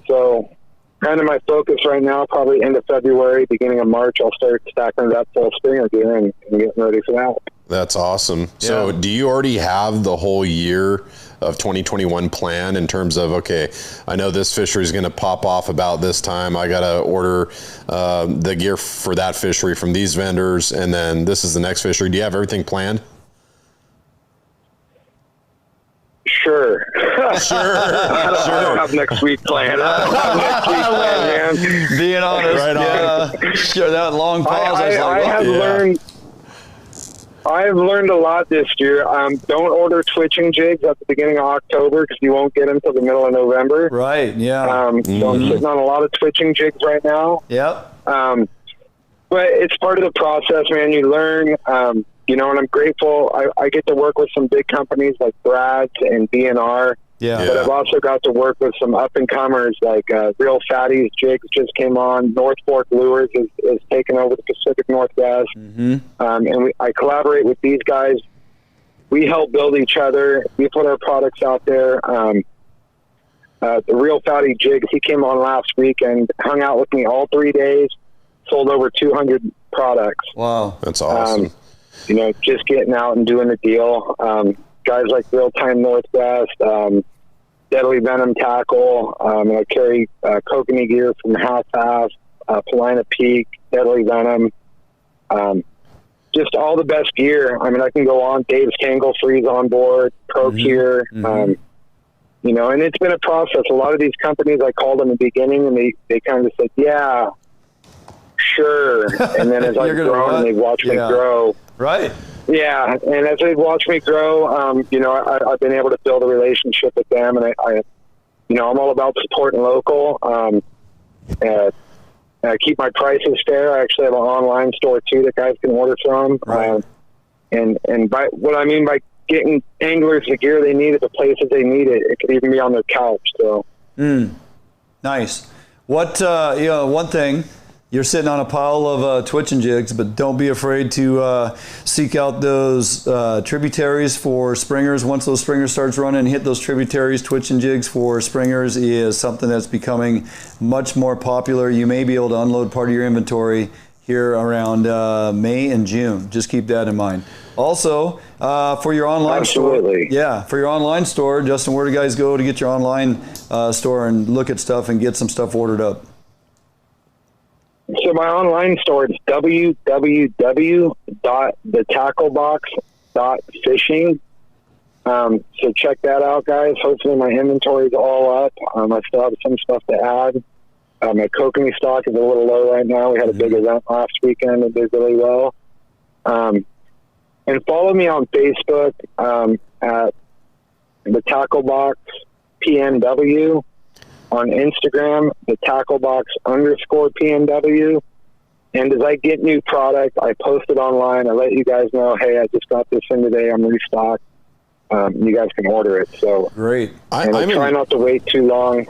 So kind of my focus right now, probably end of February, beginning of March, I'll start stacking it up full Springer gear and getting ready for that. That's awesome. Yeah. So do you already have the whole year of 2021 plan in terms of, okay, I know this fishery is going to pop off about this time. I got to order the gear for that fishery from these vendors, and then this is the next fishery. Do you have everything planned? Sure. I don't have next week planned. Man. Being honest, right on. Sure, that long pause. I've learned a lot this year. Don't order twitching jigs at the beginning of October because you won't get them till the middle of November. Right. Yeah. So I'm sitting on a lot of twitching jigs right now. Yep. But it's part of the process, man. You learn. And I'm grateful. I get to work with some big companies like Brad's and B&R. Yeah. But I've also got to work with some up-and-comers like Real Fatties Jigs just came on. North Fork Lures is taking over the Pacific Northwest. And I collaborate with these guys. We help build each other. We put our products out there. The Real Fatty Jigs, he came on last week and hung out with me all 3 days, sold over 200 products. Wow. That's awesome. Just getting out and doing the deal. Guys like Real Time Northwest, Deadly Venom Tackle. I carry kokanee gear from Half Half, Paulina Peak, Deadly Venom. just all the best gear. I mean, I can go on. Dave's Tangle Free's on board, Pro Gear. You know, and it's been a process. A lot of these companies, I called in the beginning, and they kind of said, yeah, sure. And then as I've grown and they've watched me grow. Right. Yeah, and as they've watched me grow, you know, I've been able to build a relationship with them, and I you know, I'm all about supporting local. I keep my prices fair. I actually have an online store too that guys can order from. Right. And by what I mean by getting anglers the gear they need at the places they need it, it could even be on their couch. So, nice. What you know, one thing. You're sitting on a pile of twitching jigs, but don't be afraid to seek out those tributaries for springers. Once those springers starts running, hit those tributaries. Twitching jigs for springers is something that's becoming much more popular. You may be able to unload part of your inventory here around May and June. Just keep that in mind. Also, for your online store, for your online store, Justin, where do guys go to get your online store and look at stuff and get some stuff ordered up? So my online store is www.thetacklebox.fishing. So check that out, guys. Hopefully my inventory is all up. I still have some stuff to add. My kokanee stock is a little low right now. We had a big event last weekend and did really well. And follow me on Facebook at the Tacklebox PNW. On Instagram, the Tacklebox_PNW. And as I get new product, I post it online. I let you guys know, hey, I just got this in today. I'm restocked. You guys can order it. So great. I try not to wait too long.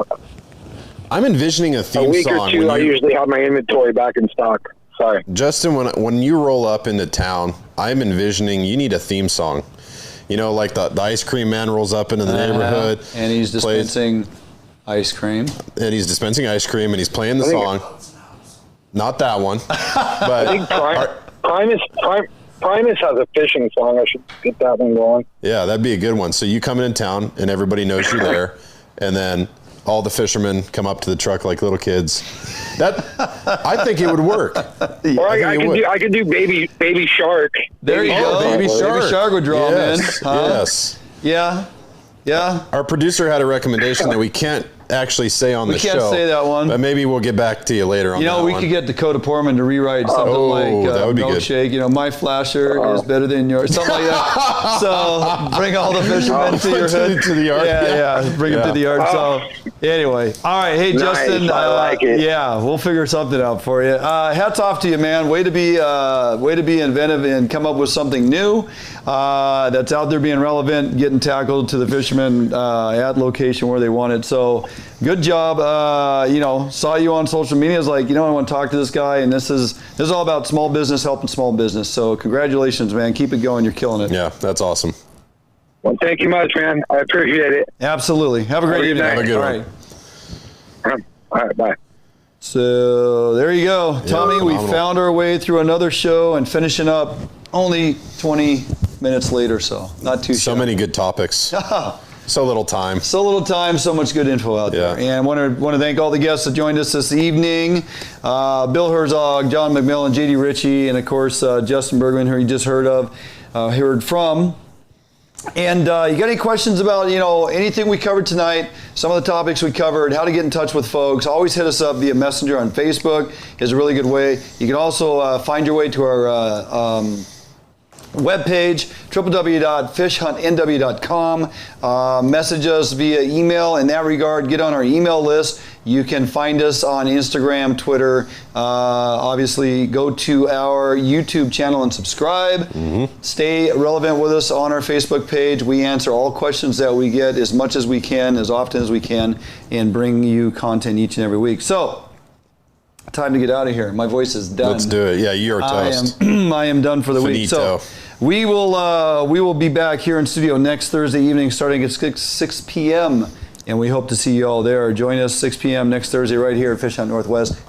I'm envisioning a theme song. A week or two, I usually have my inventory back in stock. Sorry. Justin, when you roll up into town, I'm envisioning you need a theme song. You know, like the ice cream man rolls up into the neighborhood. And he's dispensing ice cream. And he's dispensing ice cream, and he's playing the song. Not that one. But I think Primus has a fishing song. I should get that one going. Yeah, that'd be a good one. So you come in town, and everybody knows you're there, and then all the fishermen come up to the truck like little kids. I think it would work. Or I could do Baby Shark. There you go. Baby Shark. Baby Shark would draw in. Yes. Yeah. Yeah. Our producer had a recommendation that we can't actually say on the show. We can't say that one. But maybe we'll get back to you later on that one. You know, we could get Dakota Portman to rewrite something like that would be Milkshake. good. You know, my flasher is better than yours. Something like that. So bring all the fishermen to your hood. To the yard. Yeah. Bring them to the yard. So anyway. All right. Hey, Justin. I like it. Yeah, we'll figure something out for you. Hats off to you, man. Way to be inventive and come up with something new that's out there being relevant, getting tackled to the fishermen at location where they want it. So good job. You know, saw you on social media. I was like, you know, I want to talk to this guy, and this is all about small business, helping small business. So congratulations, man. Keep it going. You're killing it. Yeah, that's awesome. Well, thank you much, man. I appreciate it. Absolutely. Have a great evening. Have a good one. All right, bye. So there you go. Tommy, we found our way through another show and finishing up only 20 minutes later, so not too So many good topics. So little time. So little time, so much good info out there. And want to thank all the guests that joined us this evening. Bill Herzog, John Mcmillan, JD Ritchie, and of course Justin Bergen, who you just heard from. And you got any questions about, you know, anything we covered tonight, some of the topics we covered, how to get in touch with folks, always hit us up via Messenger on Facebook is a really good way. You can also find your way to our webpage, www.fishhuntnw.com. Message us via email. In that regard, get on our email list. You can find us on Instagram, Twitter. Obviously, go to our YouTube channel and subscribe. Stay relevant with us on our Facebook page. We answer all questions that we get as much as we can, as often as we can, and bring you content each and every week. So, time to get out of here. My voice is done. Let's do it. Yeah, you're toast. I am done for the week. So we will be back here in studio next Thursday evening, starting at 6 p.m. And we hope to see you all there. Join us 6 p.m. next Thursday right here at Fish Hunt Northwest.